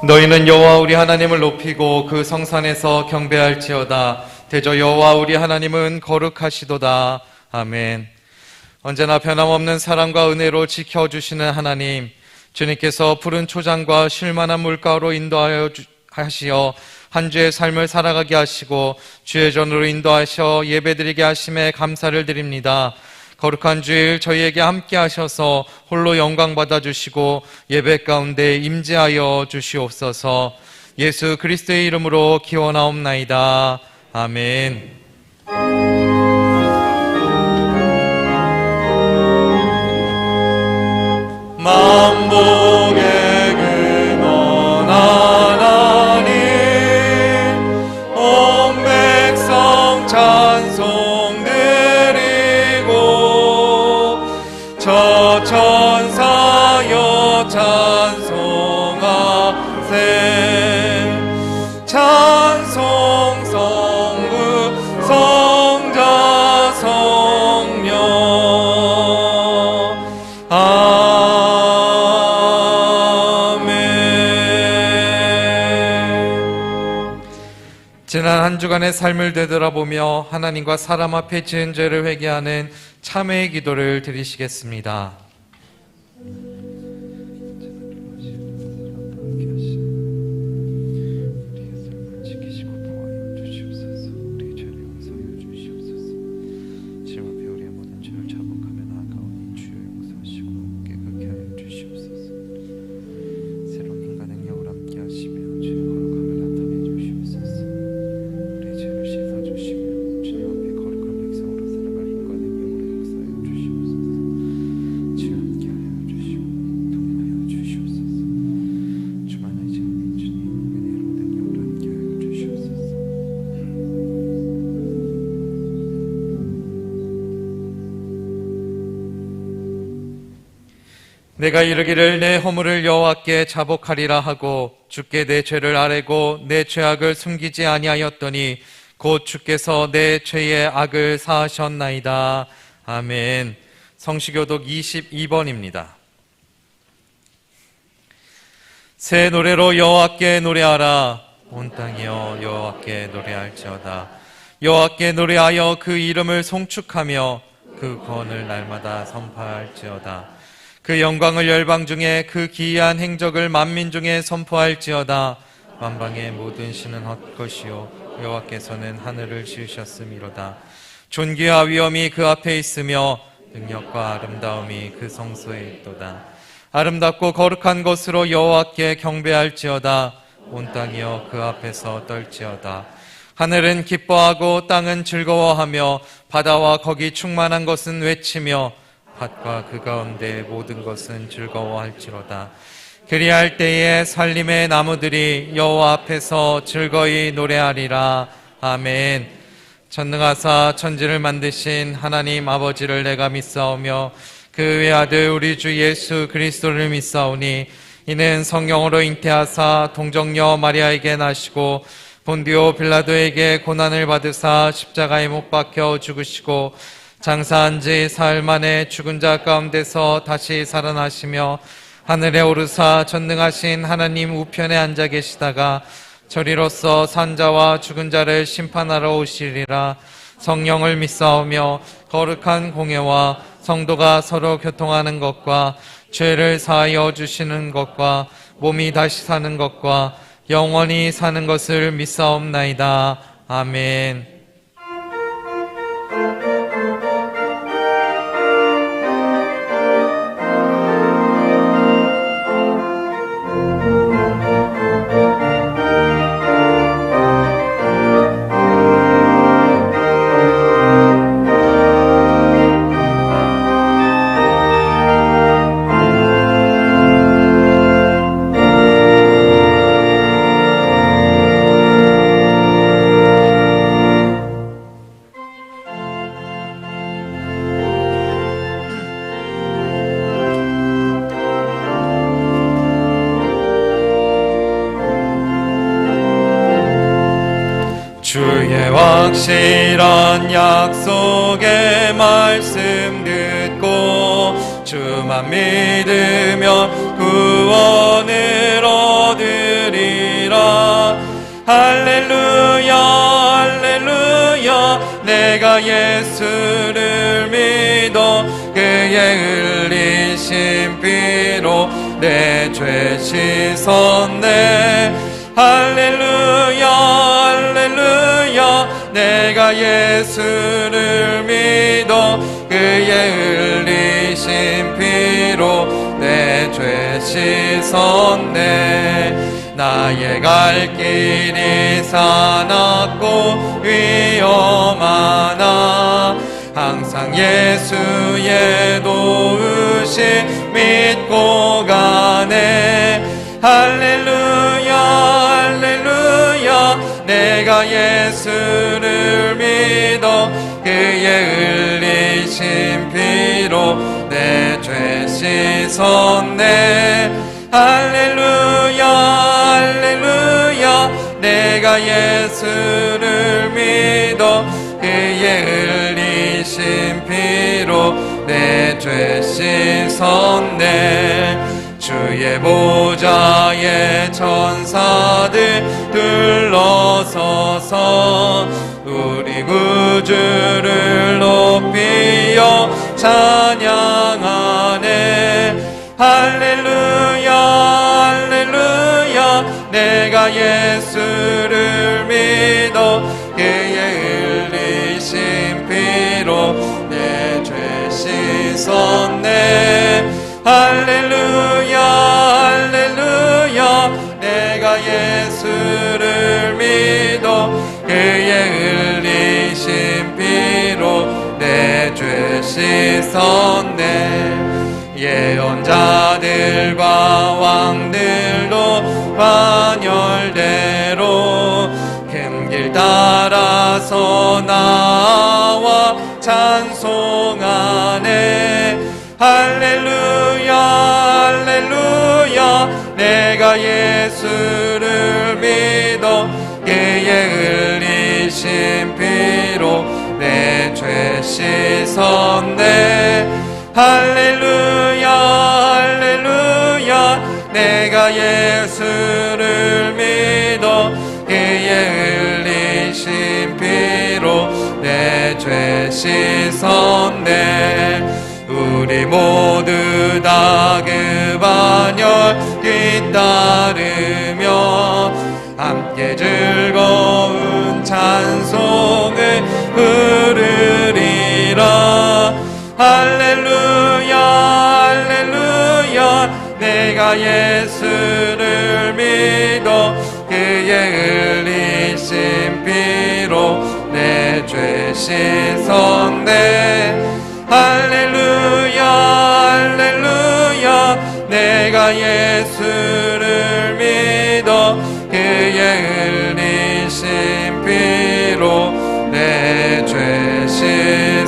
너희는 여호와 우리 하나님을 높이고 그 성산에서 경배할지어다. 대저 여호와 우리 하나님은 거룩하시도다. 아멘. 언제나 변함없는 사랑과 은혜로 지켜주시는 하나님, 주님께서 푸른 초장과 쉴만한 물가로 인도하여 하시어 한 주의 삶을 살아가게 하시고 주의 전으로 인도하셔 예배드리게 하심에 감사를 드립니다. 거룩한 주일 저희에게 함께 하셔서 홀로 영광 받아주시고 예배 가운데 임재하여 주시옵소서. 예수 그리스도의 이름으로 기원하옵나이다. 아멘. 만복의 근원 하나님, 온 백성 찬송 드리고 저 천사여 찬송하세. 찬송 성부 성자 성령. 지난 한 주간의 삶을 되돌아보며 하나님과 사람 앞에 지은 죄를 회개하는 참회의 기도를 드리시겠습니다. 내가 이르기를 내 허물을 여호와께 자복하리라 하고 주께 내 죄를 아뢰고 내 죄악을 숨기지 아니하였더니 곧 주께서 내 죄의 악을 사하셨나이다. 아멘. 성시교독 22번입니다. 새 노래로 여호와께 노래하라. 온 땅이여 여호와께 노래할지어다. 여호와께 노래하여 그 이름을 송축하며 그 구원을 날마다 선포할지어다. 그 영광을 열방 중에 그 기이한 행적을 만민 중에 선포할지어다. 만방의 모든 신은 헛것이요 여호와께서는 하늘을 지으셨음이로다. 존귀와 위엄이 그 앞에 있으며 능력과 아름다움이 그 성소에 있도다. 아름답고 거룩한 것으로 여호와께 경배할지어다. 온 땅이여 그 앞에서 떨지어다. 하늘은 기뻐하고 땅은 즐거워하며 바다와 거기 충만한 것은 외치며 밭과 그 가운데 모든 것은 즐거워할지로다. 그리할 때에 살림의 나무들이 여호와 앞에서 즐거이 노래하리라. 아멘. 전능하사 천지를 만드신 하나님 아버지를 내가 믿사오며 그 외아들 우리 주 예수 그리스도를 믿사오니 이는 성령으로 잉태하사 동정녀 마리아에게 나시고 본디오 빌라도에게 고난을 받으사 십자가에 못 박혀 죽으시고 장사한 지 사흘 만에 죽은 자 가운데서 다시 살아나시며 하늘에 오르사 전능하신 하나님 우편에 앉아 계시다가 저리로서 산자와 죽은 자를 심판하러 오시리라. 성령을 믿사오며 거룩한 공예와 성도가 서로 교통하는 것과 죄를 사하여 주시는 것과 몸이 다시 사는 것과 영원히 사는 것을 믿사옵나이다. 아멘. 주의 확실한 약속의 말씀 듣고 주만 믿으면 구원을 얻으리라. 할렐루야 할렐루야 내가 예수를 믿어 그의 흘리신 피로 내 죄 씻었네. 할렐루야 할렐루야 내가 예수를 믿어 그의 흘리신 피로 내 죄 씻었네. 나의 갈 길이 사납고 위험하나 항상 예수의 도우심 믿고 가네. 할렐루야 할렐루야 내가 예수를 믿어 그의 흘리신 피로 내 죄 씻었네. 할렐루야 할렐루야 내가 예수를 믿어 그의 흘리신 피로 내 죄 씻었네. 주의 보좌에 천사들 둘러서서 우리 구주를 높이어 찬양하네. 할렐루야 할렐루야 내가 예수를 믿어 그의 흘리신 피로 내 죄 씻었네. 할렐루야 할렐루야 내가 예수를 믿어 그의 흘리신 피로 내 죄 씻었네. 예언자들과 왕들도 반열대로 큰 길 따라서 나와 찬송하네. 할렐루야 할렐루야 내가 예수를 믿어 그의 흘리신 피로 내 죄 씻었네. 할렐루야 할렐루야 내가 예수를 믿어 그의 흘리신 피로 내 죄 씻었네. 우리 모두 다 그 반열 뒤따르며 함께 즐거운 찬송을 부르리라. 할렐루야 할렐루야 내가 예수를 믿어 그의 흘리신 피로 내 죄 씻었네. 할렐루야 할렐루야 내가 예수를 믿어 그의 흘리신 피로 내 죄 씻었네.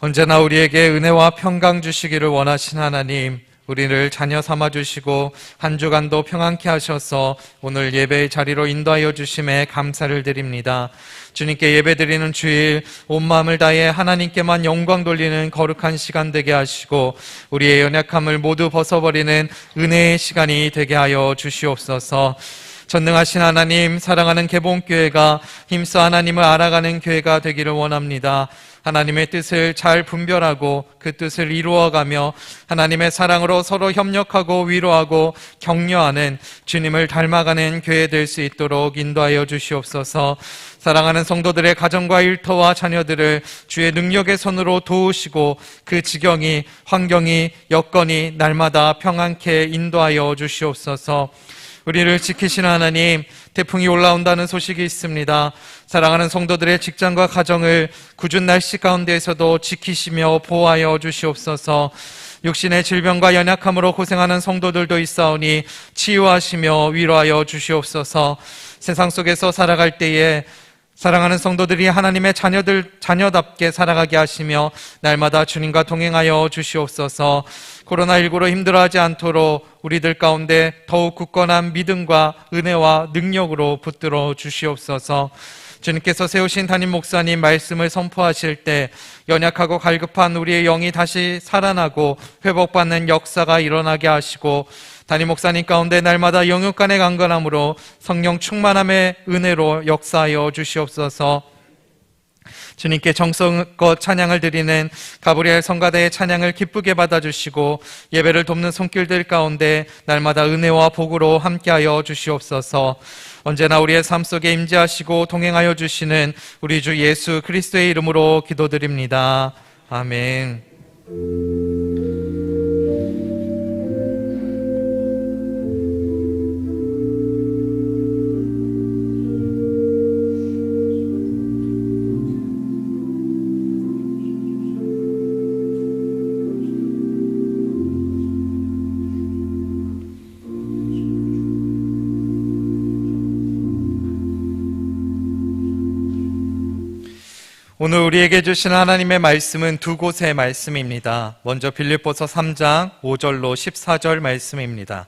언제나 우리에게 은혜와 평강 주시기를 원하신 하나님, 우리를 자녀 삼아 주시고 한 주간도 평안케 하셔서 오늘 예배의 자리로 인도하여 주심에 감사를 드립니다. 주님께 예배드리는 주일 온 마음을 다해 하나님께만 영광 돌리는 거룩한 시간 되게 하시고 우리의 연약함을 모두 벗어버리는 은혜의 시간이 되게 하여 주시옵소서. 전능하신 하나님, 사랑하는 개봉교회가 힘써 하나님을 알아가는 교회가 되기를 원합니다. 하나님의 뜻을 잘 분별하고 그 뜻을 이루어가며 하나님의 사랑으로 서로 협력하고 위로하고 격려하는 주님을 닮아가는 교회 될 수 있도록 인도하여 주시옵소서. 사랑하는 성도들의 가정과 일터와 자녀들을 주의 능력의 손으로 도우시고 그 지경이, 환경이, 여건이 날마다 평안케 인도하여 주시옵소서. 우리를 지키시는 하나님, 태풍이 올라온다는 소식이 있습니다. 사랑하는 성도들의 직장과 가정을 궂은 날씨 가운데에서도 지키시며 보호하여 주시옵소서. 육신의 질병과 연약함으로 고생하는 성도들도 있사오니 치유하시며 위로하여 주시옵소서. 세상 속에서 살아갈 때에 사랑하는 성도들이 하나님의 자녀답게 살아가게 하시며 날마다 주님과 동행하여 주시옵소서. 코로나19로 힘들어하지 않도록 우리들 가운데 더욱 굳건한 믿음과 은혜와 능력으로 붙들어 주시옵소서. 주님께서 세우신 담임 목사님 말씀을 선포하실 때 연약하고 갈급한 우리의 영이 다시 살아나고 회복받는 역사가 일어나게 하시고, 담임 목사님 가운데 날마다 영육간의 강건함으로 성령 충만함의 은혜로 역사하여 주시옵소서. 주님께 정성껏 찬양을 드리는 가브리엘 성가대의 찬양을 기쁘게 받아주시고, 예배를 돕는 손길들 가운데 날마다 은혜와 복으로 함께하여 주시옵소서. 언제나 우리의 삶 속에 임재하시고 동행하여 주시는 우리 주 예수 그리스도의 이름으로 기도드립니다. 아멘. 오늘 우리에게 주신 하나님의 말씀은 두 곳의 말씀입니다. 먼저 빌립보서 3장 5절로 14절 말씀입니다.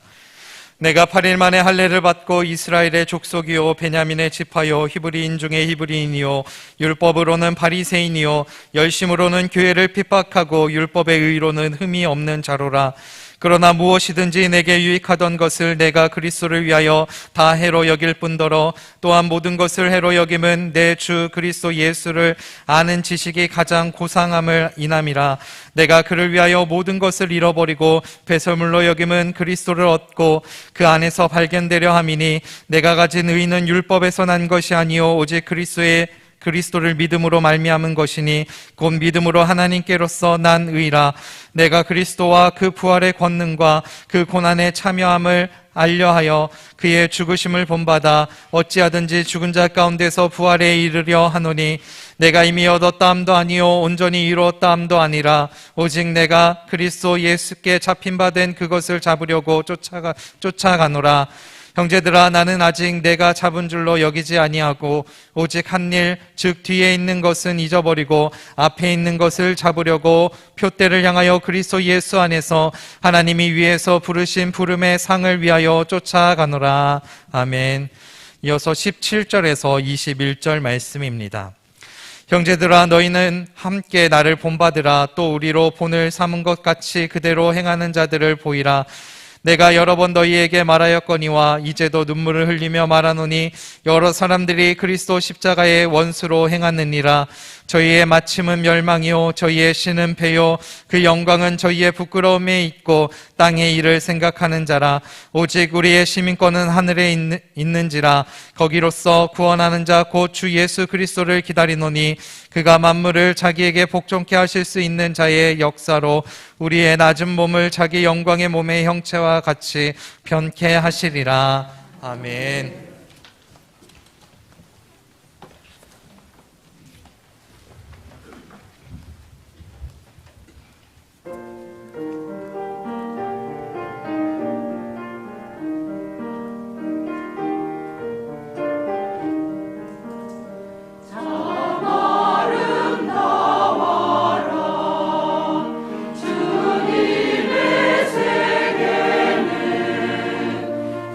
내가 8일 만에 할례를 받고 이스라엘의 족속이요 베냐민의 지파요 히브리인 중에 히브리인이요 율법으로는 바리새인이요 열심으로는 교회를 핍박하고 율법의 의로는 흠이 없는 자로라. 그러나 무엇이든지 내게 유익하던 것을 내가 그리스도를 위하여 다 해로 여길 뿐더러 또한 모든 것을 해로 여김은 내 주 그리스도 예수를 아는 지식이 가장 고상함을 인함이라. 내가 그를 위하여 모든 것을 잃어버리고 배설물로 여김은 그리스도를 얻고 그 안에서 발견되려 함이니, 내가 가진 의는 율법에서 난 것이 아니요 오직 그리스도를 믿음으로 말미암은 것이니 곧 믿음으로 하나님께로서 난 의라. 내가 그리스도와 그 부활의 권능과 그 고난에 참여함을 알려하여 그의 죽으심을 본받아 어찌하든지 죽은 자 가운데서 부활에 이르려 하노니, 내가 이미 얻었다 함도 아니요 온전히 이루었다 함도 아니라 오직 내가 그리스도 예수께 잡힌 바 된 그것을 잡으려고 쫓아가노라. 형제들아, 나는 아직 내가 잡은 줄로 여기지 아니하고 오직 한 일, 즉 뒤에 있는 것은 잊어버리고 앞에 있는 것을 잡으려고 표대를 향하여 그리스도 예수 안에서 하나님이 위에서 부르신 부름의 상을 위하여 쫓아가노라. 아멘. 이어서 17절에서 21절 말씀입니다. 형제들아, 너희는 함께 나를 본받으라. 또 우리로 본을 삼은 것 같이 그대로 행하는 자들을 보이라. 내가 여러 번 너희에게 말하였거니와 이제도 눈물을 흘리며 말하노니, 여러 사람들이 그리스도 십자가의 원수로 행하느니라. 저희의 마침은 멸망이요 저희의 신은 패요 그 영광은 저희의 부끄러움에 있고 땅의 일을 생각하는 자라. 오직 우리의 시민권은 하늘에 있는지라. 거기로서 구원하는 자 곧 주 예수 그리스도를 기다리노니, 그가 만물을 자기에게 복종케 하실 수 있는 자의 역사로 우리의 낮은 몸을 자기 영광의 몸의 형체와 같이 변케 하시리라. 아멘.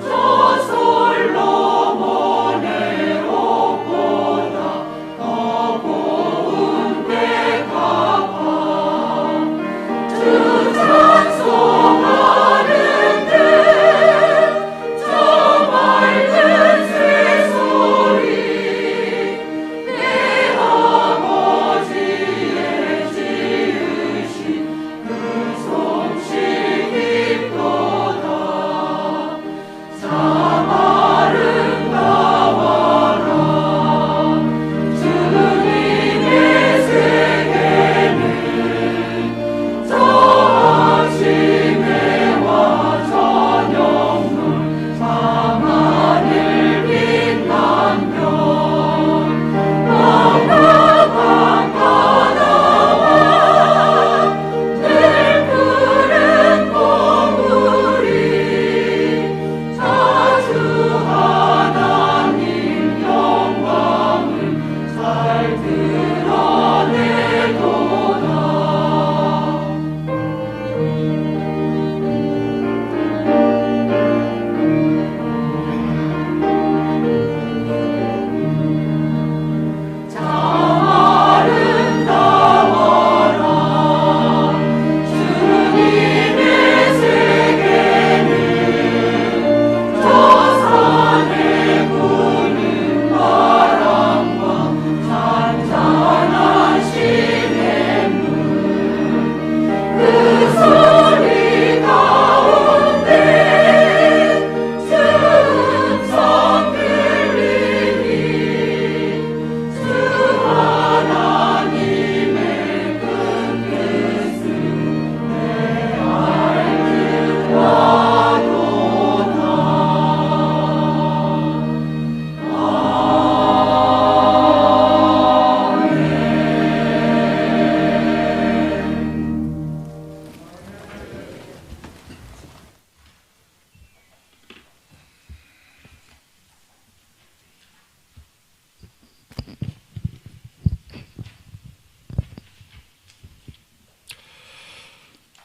저 솔로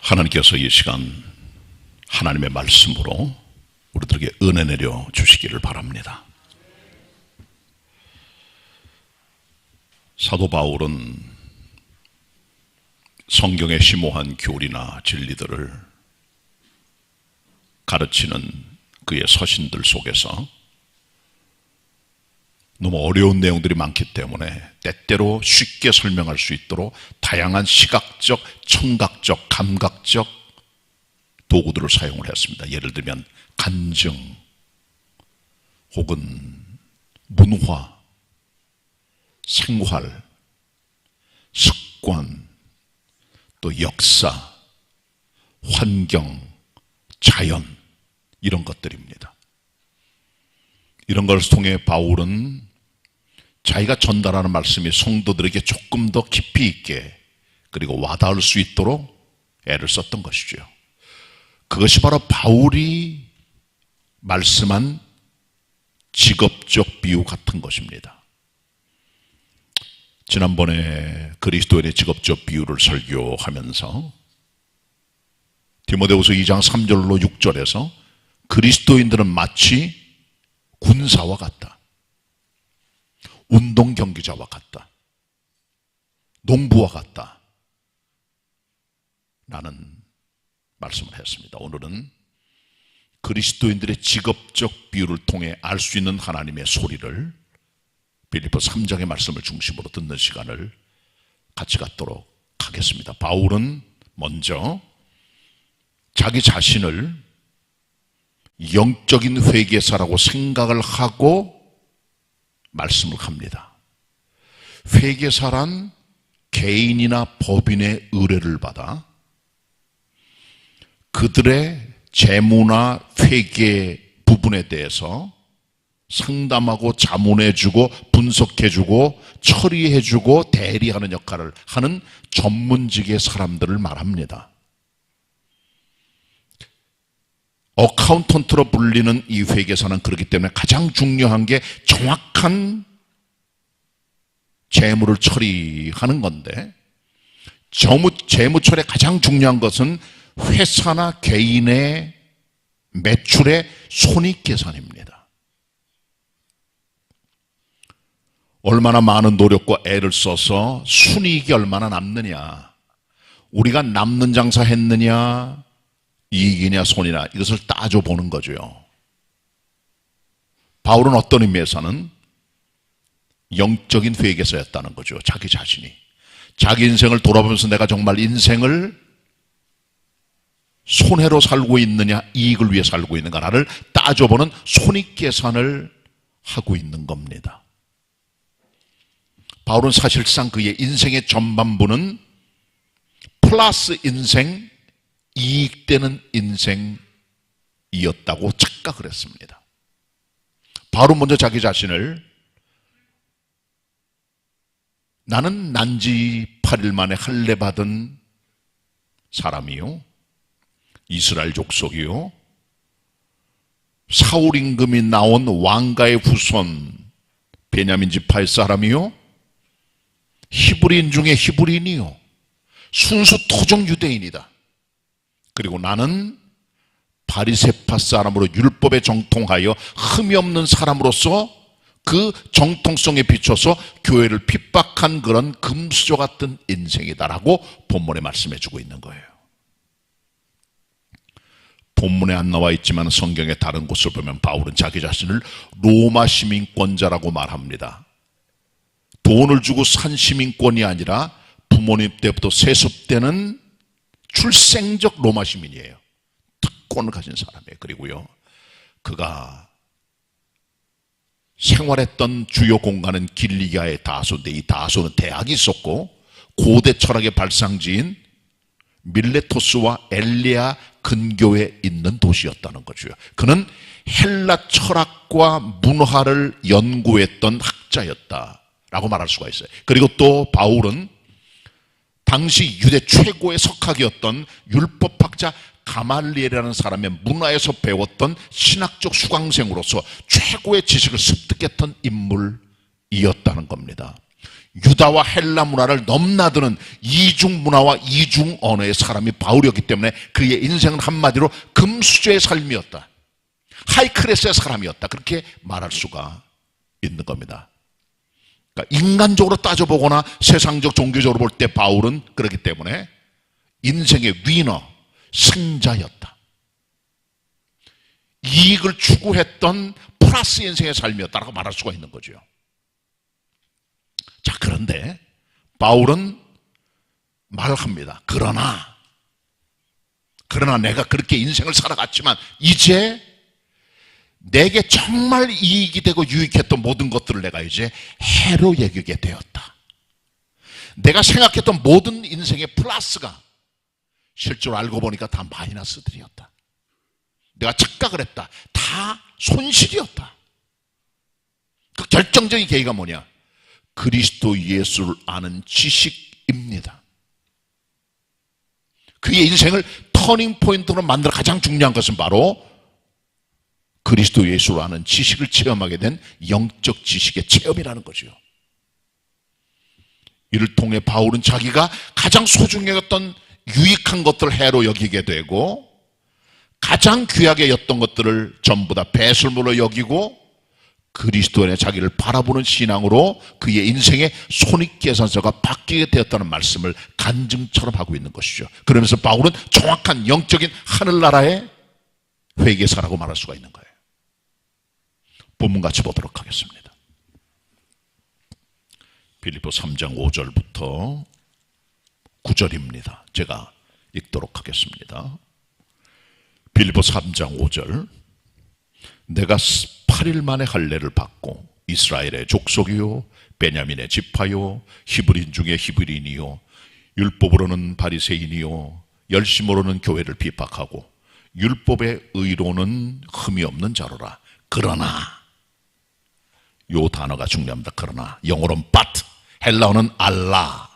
하나님께서 이 시간 하나님의 말씀으로 우리들에게 은혜 내려 주시기를 바랍니다. 사도 바울은 성경의 심오한 교리나 진리들을 가르치는 그의 서신들 속에서 너무 어려운 내용들이 많기 때문에 때때로 쉽게 설명할 수 있도록 다양한 시각적, 청각적, 감각적 도구들을 사용을 했습니다. 예를 들면 간증 혹은 문화, 생활, 습관, 또 역사, 환경, 자연 이런 것들입니다. 이런 것을 통해 바울은 자기가 전달하는 말씀이 성도들에게 조금 더 깊이 있게 그리고 와닿을 수 있도록 애를 썼던 것이죠. 그것이 바로 바울이 말씀한 직업적 비유 같은 것입니다. 지난번에 그리스도인의 직업적 비유를 설교하면서 디모데후서 2장 3절로 6절에서 그리스도인들은 마치 군사와 같다, 운동 경기자와 같다, 농부와 같다 라는 말씀을 했습니다. 오늘은 그리스도인들의 직업적 비유를 통해 알 수 있는 하나님의 소리를 빌립보 3장의 말씀을 중심으로 듣는 시간을 같이 갖도록 하겠습니다. 바울은 먼저 자기 자신을 영적인 회개사라고 생각을 하고 말씀을 합니다. 회개사란 개인이나 법인의 의뢰를 받아 그들의 재무나 회계 부분에 대해서 상담하고 자문해주고 분석해주고 처리해주고 대리하는 역할을 하는 전문직의 사람들을 말합니다. 어카운턴트로 불리는 이 회계사는 그렇기 때문에 가장 중요한 게 정확한 재무를 처리하는 건데, 재무처리의 가장 중요한 것은 회사나 개인의 매출의 손익계산입니다. 얼마나 많은 노력과 애를 써서 순이익이 얼마나 남느냐, 우리가 남는 장사 했느냐, 이익이냐 손이냐, 이것을 따져보는 거죠. 바울은 어떤 의미에서는 영적인 회계사였다는 거죠. 자기 자신이 자기 인생을 돌아보면서 내가 정말 인생을 손해로 살고 있느냐 이익을 위해 살고 있는가를 따져보는 손익계산을 하고 있는 겁니다. 바울은 사실상 그의 인생의 전반부는 플러스 인생, 이익되는 인생이었다고 착각을 했습니다. 바울은 먼저 자기 자신을 나는 난지 8일 만에 할례 받은 사람이요, 이스라엘 족속이요, 사울 임금이 나온 왕가의 후손 베냐민 지파의 사람이요, 히브리인 중에 히브리인이요, 순수 토종 유대인이다. 그리고 나는 바리새파 사람으로 율법에 정통하여 흠이 없는 사람으로서 그 정통성에 비춰서 교회를 핍박한 그런 금수저 같은 인생이다라고 본문에 말씀해주고 있는 거예요. 본문에 안 나와 있지만 성경의 다른 곳을 보면 바울은 자기 자신을 로마 시민권자라고 말합니다. 돈을 주고 산 시민권이 아니라 부모님 때부터 세습되는 출생적 로마 시민이에요. 특권을 가진 사람이에요. 그리고요, 그가 생활했던 주요 공간은 길리기아의 다소인데, 이 다소는 대학이 있었고 고대 철학의 발상지인 밀레토스와 엘리아 근교에 있는 도시였다는 거죠. 그는 헬라 철학과 문화를 연구했던 학자였다라고 말할 수가 있어요. 그리고 또 바울은 당시 유대 최고의 석학이었던 율법학자 가말리엘이라는 사람의 문화에서 배웠던 신학적 수강생으로서 최고의 지식을 습득했던 인물이었다는 겁니다. 유다와 헬라 문화를 넘나드는 이중 문화와 이중 언어의 사람이 바울이었기 때문에 그의 인생은 한마디로 금수저의 삶이었다. 하이클래스의 사람이었다. 그렇게 말할 수가 있는 겁니다. 그러니까 인간적으로 따져보거나 세상적 종교적으로 볼 때 바울은 그렇기 때문에 인생의 위너, 승자였다. 이익을 추구했던 플러스 인생의 삶이었다라고 말할 수가 있는 거죠. 자, 그런데 바울은 말합니다. 그러나 내가 그렇게 인생을 살아갔지만 이제 내게 정말 이익이 되고 유익했던 모든 것들을 내가 이제 해로 여기게 되었다. 내가 생각했던 모든 인생의 플러스가 실제로 알고 보니까 다 마이너스들이었다. 내가 착각을 했다. 다 손실이었다. 그 결정적인 계기가 뭐냐? 그리스도 예수를 아는 지식입니다. 그의 인생을 터닝 포인트로 만들 가장 중요한 것은 바로 그리스도 예수를 아는 지식을 체험하게 된 영적 지식의 체험이라는 거죠. 이를 통해 바울은 자기가 가장 소중히 여겼던 유익한 것들을 해로 여기게 되고 가장 귀하게 여겼던 것들을 전부 다 배설물로 여기고 그리스도 안에 자기를 바라보는 신앙으로 그의 인생의 손익계산서가 바뀌게 되었다는 말씀을 간증처럼 하고 있는 것이죠. 그러면서 바울은 정확한 영적인 하늘나라의 회계사라고 말할 수가 있는 거예요. 본문 같이 보도록 하겠습니다. 빌립보 3장 5절부터 9절입니다. 제가 읽도록 하겠습니다. 빌립보 3장 5절. 내가 8일 만에 할례를 받고 이스라엘의 족속이요 베냐민의 지파요 히브리인 중에 히브리인이요 율법으로는 바리새인이요 열심으로는 교회를 비박하고 율법의 의로는 흠이 없는 자로라. 그러나 요 단어가 중요합니다. 그러나 영어로는 but, 헬라어는 알라.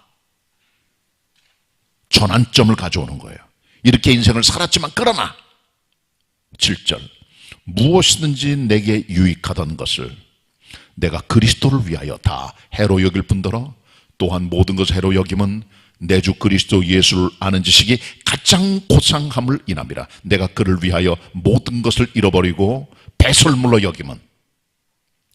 전환점을 가져오는 거예요. 이렇게 인생을 살았지만 그러나 7절 무엇이든지 내게 유익하던 것을 내가 그리스도를 위하여 다 해로 여길 뿐더러 또한 모든 것을 해로 여김은 내 주 그리스도 예수를 아는 지식이 가장 고상함을 인함이라. 내가 그를 위하여 모든 것을 잃어버리고 배설물로 여김은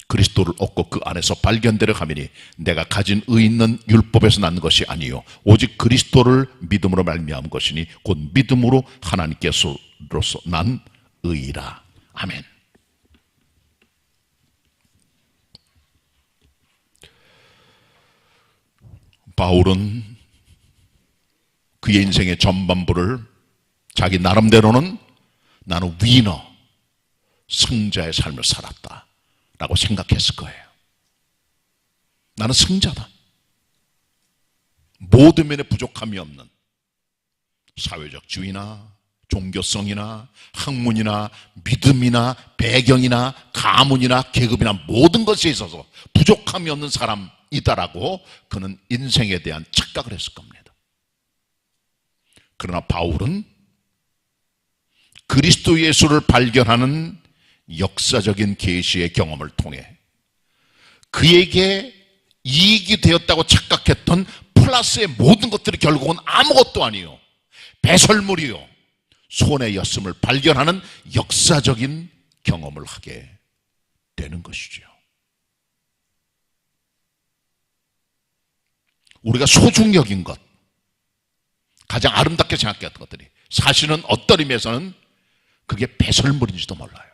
그리스도를 얻고 그 안에서 발견되려 함이니 내가 가진 의 있는 율법에서 난 것이 아니요 오직 그리스도를 믿음으로 말미암은 것이니 곧 믿음으로 하나님께서로서 난 의라. 아멘. 바울은 그의 인생의 전반부를 자기 나름대로는 나는 위너, 승자의 삶을 살았다 라고 생각했을 거예요. 나는 승자다. 모든 면에 부족함이 없는 사회적 지위나 종교성이나 학문이나 믿음이나 배경이나 가문이나 계급이나 모든 것에 있어서 부족함이 없는 사람이다라고 그는 인생에 대한 착각을 했을 겁니다. 그러나 바울은 그리스도 예수를 발견하는 역사적인 계시의 경험을 통해 그에게 이익이 되었다고 착각했던 플러스의 모든 것들이 결국은 아무것도 아니요 배설물이요 손해였음을 발견하는 역사적인 경험을 하게 되는 것이죠. 우리가 소중히 여긴 것, 가장 아름답게 생각했던 것들이 사실은 어떤 의미에서는 그게 배설물인지도 몰라요.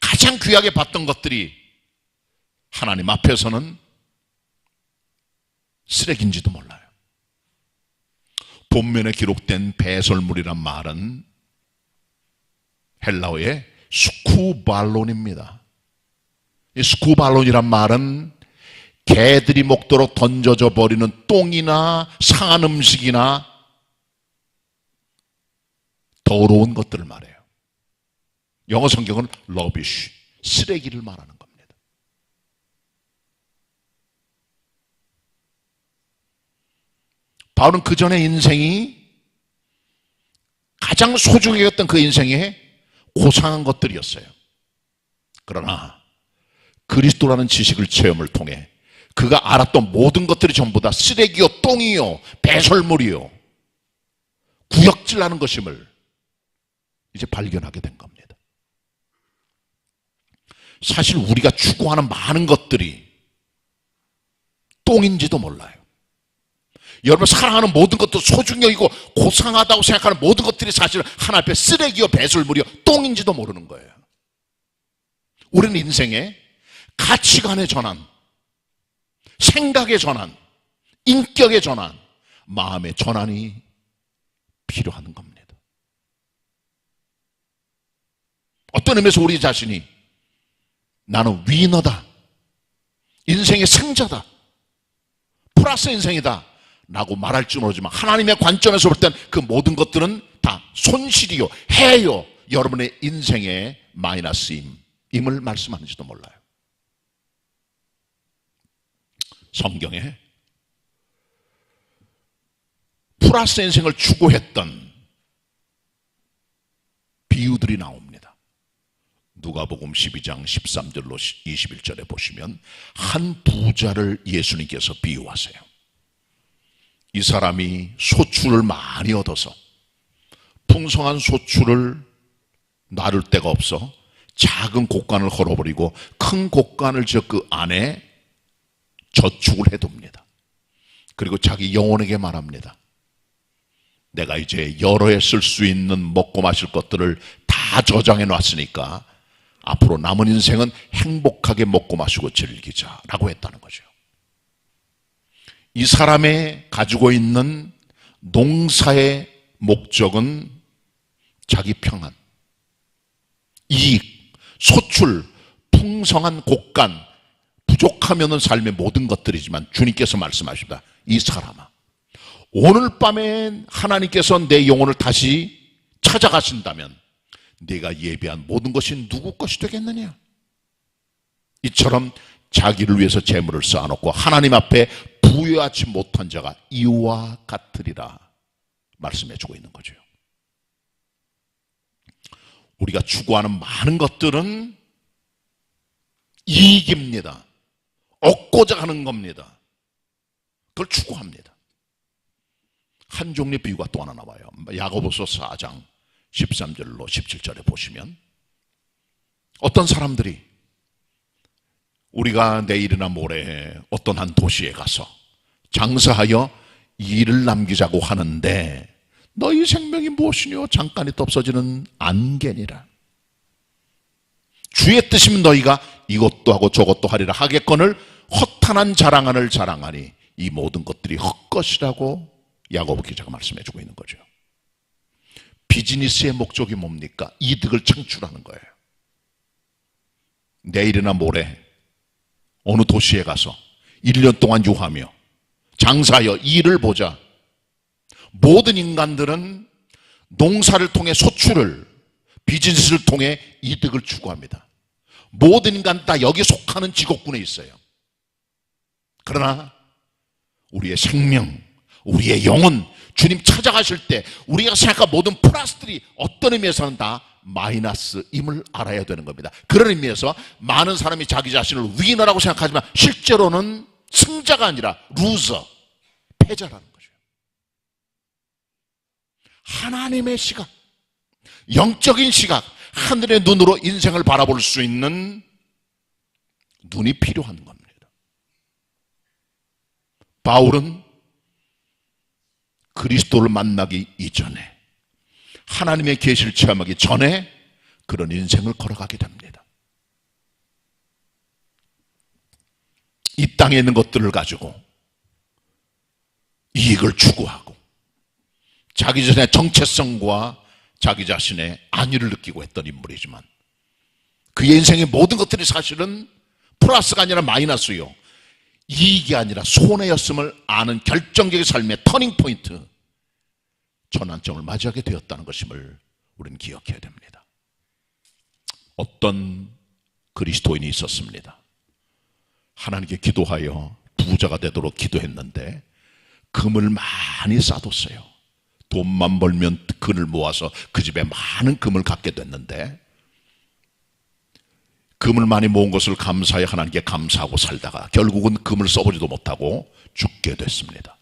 가장 귀하게 봤던 것들이 하나님 앞에서는 쓰레기인지도 몰라요. 본면에 기록된 배설물이란 말은 헬라어의 스쿠발론입니다. 이 스쿠발론이란 말은 개들이 먹도록 던져져 버리는 똥이나 상한 음식이나 더러운 것들을 말해요. 영어 성경은 rubbish, 쓰레기를 말하는 겁니다. 바울은 그 전에 인생이 가장 소중히 여겼던 그 인생에 고상한 것들이었어요. 그러나 그리스도라는 지식을 체험을 통해 그가 알았던 모든 것들이 전부 다 쓰레기요, 똥이요, 배설물이요, 구역질하는 것임을 이제 발견하게 된 겁니다. 사실 우리가 추구하는 많은 것들이 똥인지도 몰라요. 여러분 사랑하는 모든 것도 소중히 여기고 고상하다고 생각하는 모든 것들이 사실 하나 앞에 쓰레기요, 배설물이요, 똥인지도 모르는 거예요. 우리는 인생에 가치관의 전환, 생각의 전환, 인격의 전환, 마음의 전환이 필요한 겁니다. 어떤 의미에서 우리 자신이 나는 위너다, 인생의 승자다, 플러스 인생이다 라고 말할지 모르지만 하나님의 관점에서 볼 땐 그 모든 것들은 다 손실이요, 해요, 여러분의 인생의 마이너스임을 말씀하는지도 몰라요. 성경에 플러스 인생을 추구했던 비유들이 나옵니다. 누가복음 12장 13절로 21절에 보시면 한 부자를 예수님께서 비유하세요. 이 사람이 소출을 많이 얻어서 풍성한 소출을 놔둘 데가 없어 작은 곳간을 헐어버리고 큰 곳간을 지어 그 안에 저축을 해둡니다. 그리고 자기 영혼에게 말합니다. 내가 이제 여러 해 쓸 수 있는 먹고 마실 것들을 다 저장해 놨으니까 앞으로 남은 인생은 행복하게 먹고 마시고 즐기자라고 했다는 거죠. 이 사람의 가지고 있는 농사의 목적은 자기 평안, 이익, 소출, 풍성한 곳간, 부족하면은 삶의 모든 것들이지만 주님께서 말씀하십니다. 이 사람아, 오늘 밤에 하나님께서 내 영혼을 다시 찾아가신다면 네가 예비한 모든 것이 누구 것이 되겠느냐? 이처럼 자기를 위해서 재물을 쌓아놓고 하나님 앞에 부여하지 못한 자가 이와 같으리라 말씀해주고 있는 거죠. 우리가 추구하는 많은 것들은 이익입니다. 얻고자 하는 겁니다. 그걸 추구합니다. 한 종류의 비유가 또 하나 나와요. 야고보서 4장 13절로 17절에 보시면 어떤 사람들이 우리가 내일이나 모레 어떤 한 도시에 가서 장사하여 일을 남기자고 하는데 너희 생명이 무엇이뇨? 잠깐이 없어지는 안개니라. 주의 뜻이면 너희가 이것도 하고 저것도 하리라 하겠거늘 허탄한 자랑안을 자랑하니 이 모든 것들이 헛것이라고 야고보 기자가 말씀해 주고 있는 거죠. 비즈니스의 목적이 뭡니까? 이득을 창출하는 거예요. 내일이나 모레 어느 도시에 가서 1년 동안 유하며 장사하여 일을 보자. 모든 인간들은 농사를 통해 소출을, 비즈니스를 통해 이득을 추구합니다. 모든 인간 다 여기 속하는 직업군에 있어요. 그러나 우리의 생명, 우리의 영혼, 주님 찾아가실 때 우리가 생각한 모든 플러스들이 어떤 의미에서는 다 마이너스임을 알아야 되는 겁니다. 그런 의미에서 많은 사람이 자기 자신을 위너라고 생각하지만 실제로는 승자가 아니라 루저, 패자라는 거죠. 하나님의 시각, 영적인 시각, 하늘의 눈으로 인생을 바라볼 수 있는 눈이 필요한 겁니다. 바울은 그리스도를 만나기 이전에, 하나님의 계시를 체험하기 전에 그런 인생을 걸어가게 됩니다. 이 땅에 있는 것들을 가지고 이익을 추구하고 자기 자신의 정체성과 자기 자신의 안위를 느끼고 했던 인물이지만 그의 인생의 모든 것들이 사실은 플러스가 아니라 마이너스요, 이익이 아니라 손해였음을 아는 결정적인 삶의 터닝포인트, 전환점을 맞이하게 되었다는 것임을 우리는 기억해야 됩니다. 어떤 그리스도인이 있었습니다. 하나님께 기도하여 부자가 되도록 기도했는데 금을 많이 쌓았어요. 돈만 벌면 금을 모아서 그 집에 많은 금을 갖게 됐는데 금을 많이 모은 것을 감사해 하나님께 감사하고 살다가 결국은 금을 써보지도 못하고 죽게 됐습니다.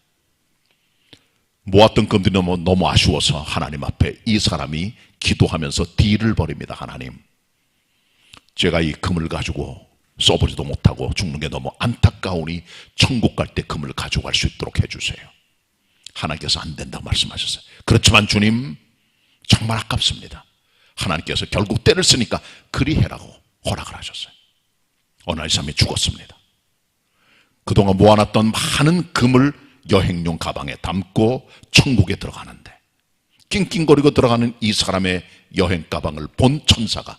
모았던 금들이 너무 아쉬워서 하나님 앞에 이 사람이 기도하면서 딜을 벌입니다. 하나님, 제가 이 금을 가지고 써보지도 못하고 죽는 게 너무 안타까우니 천국 갈 때 금을 가져갈 수 있도록 해주세요. 하나님께서 안 된다고 말씀하셨어요. 그렇지만 주님, 정말 아깝습니다. 하나님께서 결국 때를 쓰니까 그리 해라고 허락을 하셨어요. 어느 날 이 사람이 죽었습니다. 그동안 모아놨던 많은 금을 여행용 가방에 담고 천국에 들어가는데 낑낑거리고 들어가는 이 사람의 여행 가방을 본 천사가,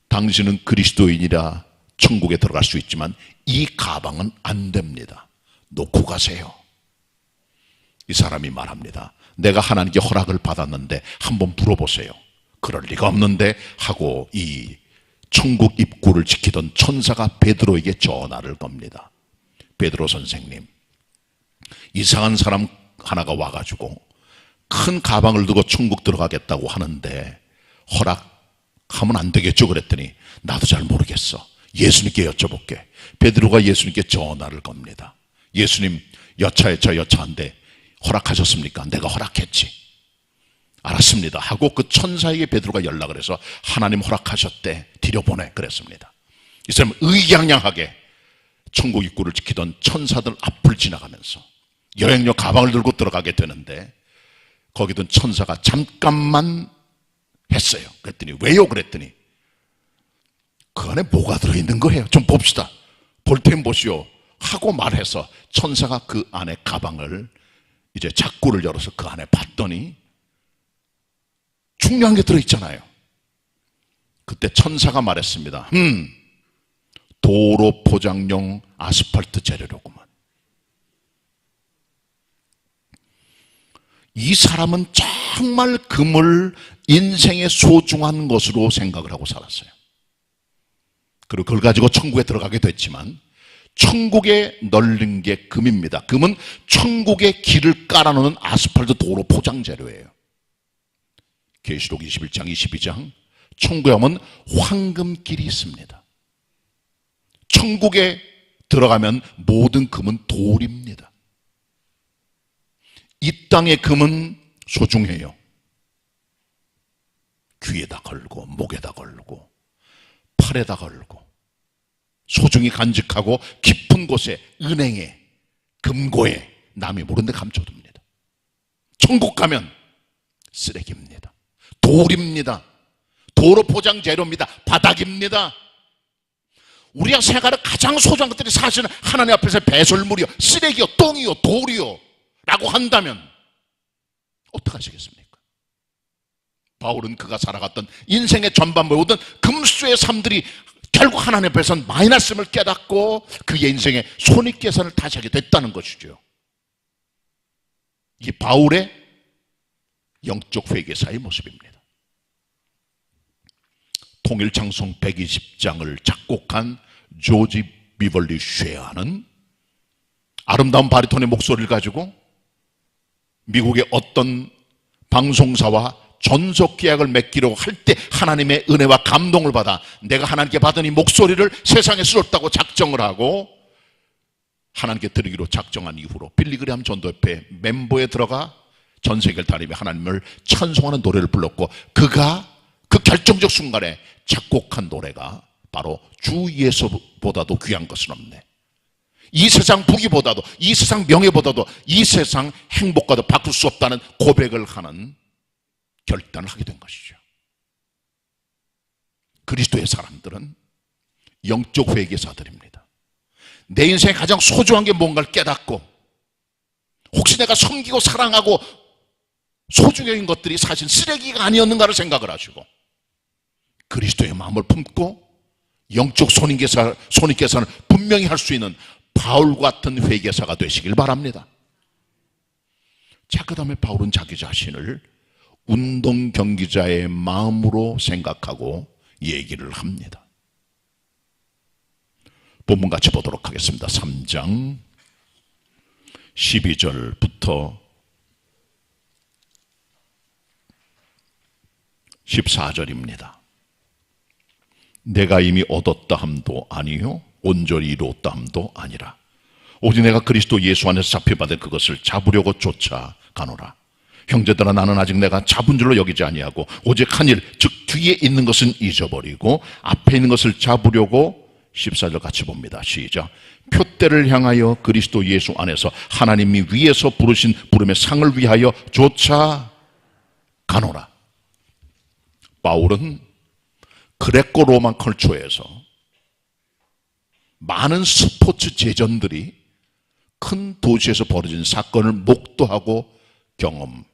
당신은 그리스도인이라 천국에 들어갈 수 있지만 이 가방은 안 됩니다. 놓고 가세요. 이 사람이 말합니다. 내가 하나님께 허락을 받았는데 한번 물어보세요. 그럴 리가 없는데 하고 이 천국 입구를 지키던 천사가 베드로에게 전화를 겁니다. 베드로 선생님, 이상한 사람 하나가 와가지고 큰 가방을 두고 천국 들어가겠다고 하는데 허락하면 안 되겠죠? 그랬더니 나도 잘 모르겠어. 예수님께 여쭤볼게. 베드로가 예수님께 전화를 겁니다. 예수님, 여차한데 허락하셨습니까? 내가 허락했지. 알았습니다 하고 그 천사에게 베드로가 연락을 해서 하나님 허락하셨대, 들여보내 그랬습니다. 이 사람은 의기양양하게 천국 입구를 지키던 천사들 앞을 지나가면서 여행용 가방을 들고 들어가게 되는데 거기던 천사가 잠깐만 했어요. 그랬더니 왜요? 그랬더니 그 안에 뭐가 들어있는 거예요? 좀 봅시다. 볼 땐 보시오 하고 말해서 천사가 그 안에 가방을 이제 자꾸를 열어서 그 안에 봤더니 중요한 게 들어있잖아요. 그때 천사가 말했습니다. 도로 포장용 아스팔트 재료로구만. 이 사람은 정말 금을 인생의 소중한 것으로 생각을 하고 살았어요. 그리고 그걸 가지고 천국에 들어가게 됐지만 천국에 널린 게 금입니다. 금은 천국의 길을 깔아놓는 아스팔트 도로 포장 재료예요. 계시록 21장 22장 천국에 오면 황금길이 있습니다. 천국에 들어가면 모든 금은 돌입니다. 이 땅의 금은 소중해요. 귀에다 걸고 목에다 걸고 팔에다 걸고 소중히 간직하고 깊은 곳에 은행에 금고에 남이 모르는 데 감춰둡니다. 천국 가면 쓰레기입니다. 돌입니다. 도로 포장 재료입니다. 바닥입니다. 우리가 생각하는 가장 소중한 것들이 사실은 하나님 앞에서 배설물이요, 쓰레기요, 똥이요, 돌이요 라고 한다면 어떡하시겠습니까? 바울은 그가 살아갔던 인생의 전반 모든 금수의 삶들이 결국 하나님 앞에서는 마이너스임을 깨닫고 그의 인생의 손익계산을 다시 하게 됐다는 것이죠. 이게 바울의 영적 회개사의 모습입니다. 통일창송 120장을 작곡한 조지 비벌리 쉐어는 아름다운 바리톤의 목소리를 가지고 미국의 어떤 방송사와 전속 계약을 맺기로 할 때 하나님의 은혜와 감동을 받아 내가 하나님께 받은 이 목소리를 세상에 쓰었다고 작정을 하고 하나님께 드리기로 작정한 이후로 빌리그레함 전도협회 멤버에 들어가 전 세계를 다니며 하나님을 찬송하는 노래를 불렀고, 그가 그 결정적 순간에 작곡한 노래가 바로 주 예수보다도 귀한 것은 없네, 이 세상 부귀보다도, 이 세상 명예보다도, 이 세상 행복과도 바꿀 수 없다는 고백을 하는 결단을 하게 된 것이죠. 그리스도의 사람들은 영적 회개사들입니다. 내 인생에 가장 소중한 게 뭔가를 깨닫고, 혹시 내가 섬기고 사랑하고 소중한 것들이 사실 쓰레기가 아니었는가를 생각을 하시고 그리스도의 마음을 품고 영적 손익계산을 분명히 할 수 있는 바울 같은 회개사가 되시길 바랍니다. 자, 그 다음에 바울은 자기 자신을 운동 경기자의 마음으로 생각하고 얘기를 합니다. 본문 같이 보도록 하겠습니다. 3장 12절부터 14절입니다. 내가 이미 얻었다 함도 아니요 온전히 이루었다 함도 아니라 오직 내가 그리스도 예수 안에서 잡혀받은 그것을 잡으려고 쫓아가노라. 형제들아, 나는 아직 내가 잡은 줄로 여기지 아니하고 오직 한 일, 즉 뒤에 있는 것은 잊어버리고 앞에 있는 것을 잡으려고 14절 같이 봅니다. 시작. 표대를 향하여 그리스도 예수 안에서 하나님이 위에서 부르신 부름의 상을 위하여 쫓아가노라. 바울은 그레코 로마 컬처에서 많은 스포츠 제전들이 큰 도시에서 벌어진 사건을 목도하고 경험했습니다.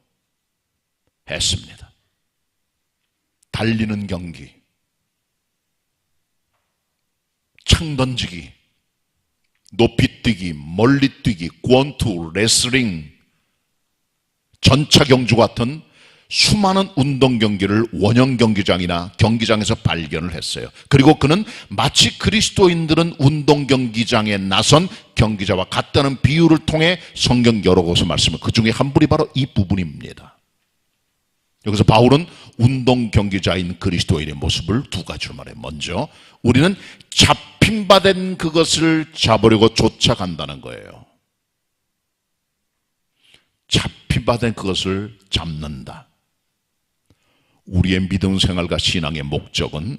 달리는 경기, 창 던지기, 높이 뛰기, 멀리 뛰기, 권투, 레슬링, 전차 경주 같은 수많은 운동 경기를 원형 경기장이나 경기장에서 발견을 했어요. 그리고 그는 마치 그리스도인들은 운동 경기장에 나선 경기자와 같다는 비유를 통해 성경 여러 곳에 말씀을, 그 중에 한 분이 바로 이 부분입니다. 여기서 바울은 운동 경기자인 그리스도인의 모습을 두 가지로 말해요. 먼저 우리는 잡힌 바 된 그것을 잡으려고 쫓아간다는 거예요. 잡힌 바 된 그것을 잡는다. 우리의 믿음 생활과 신앙의 목적은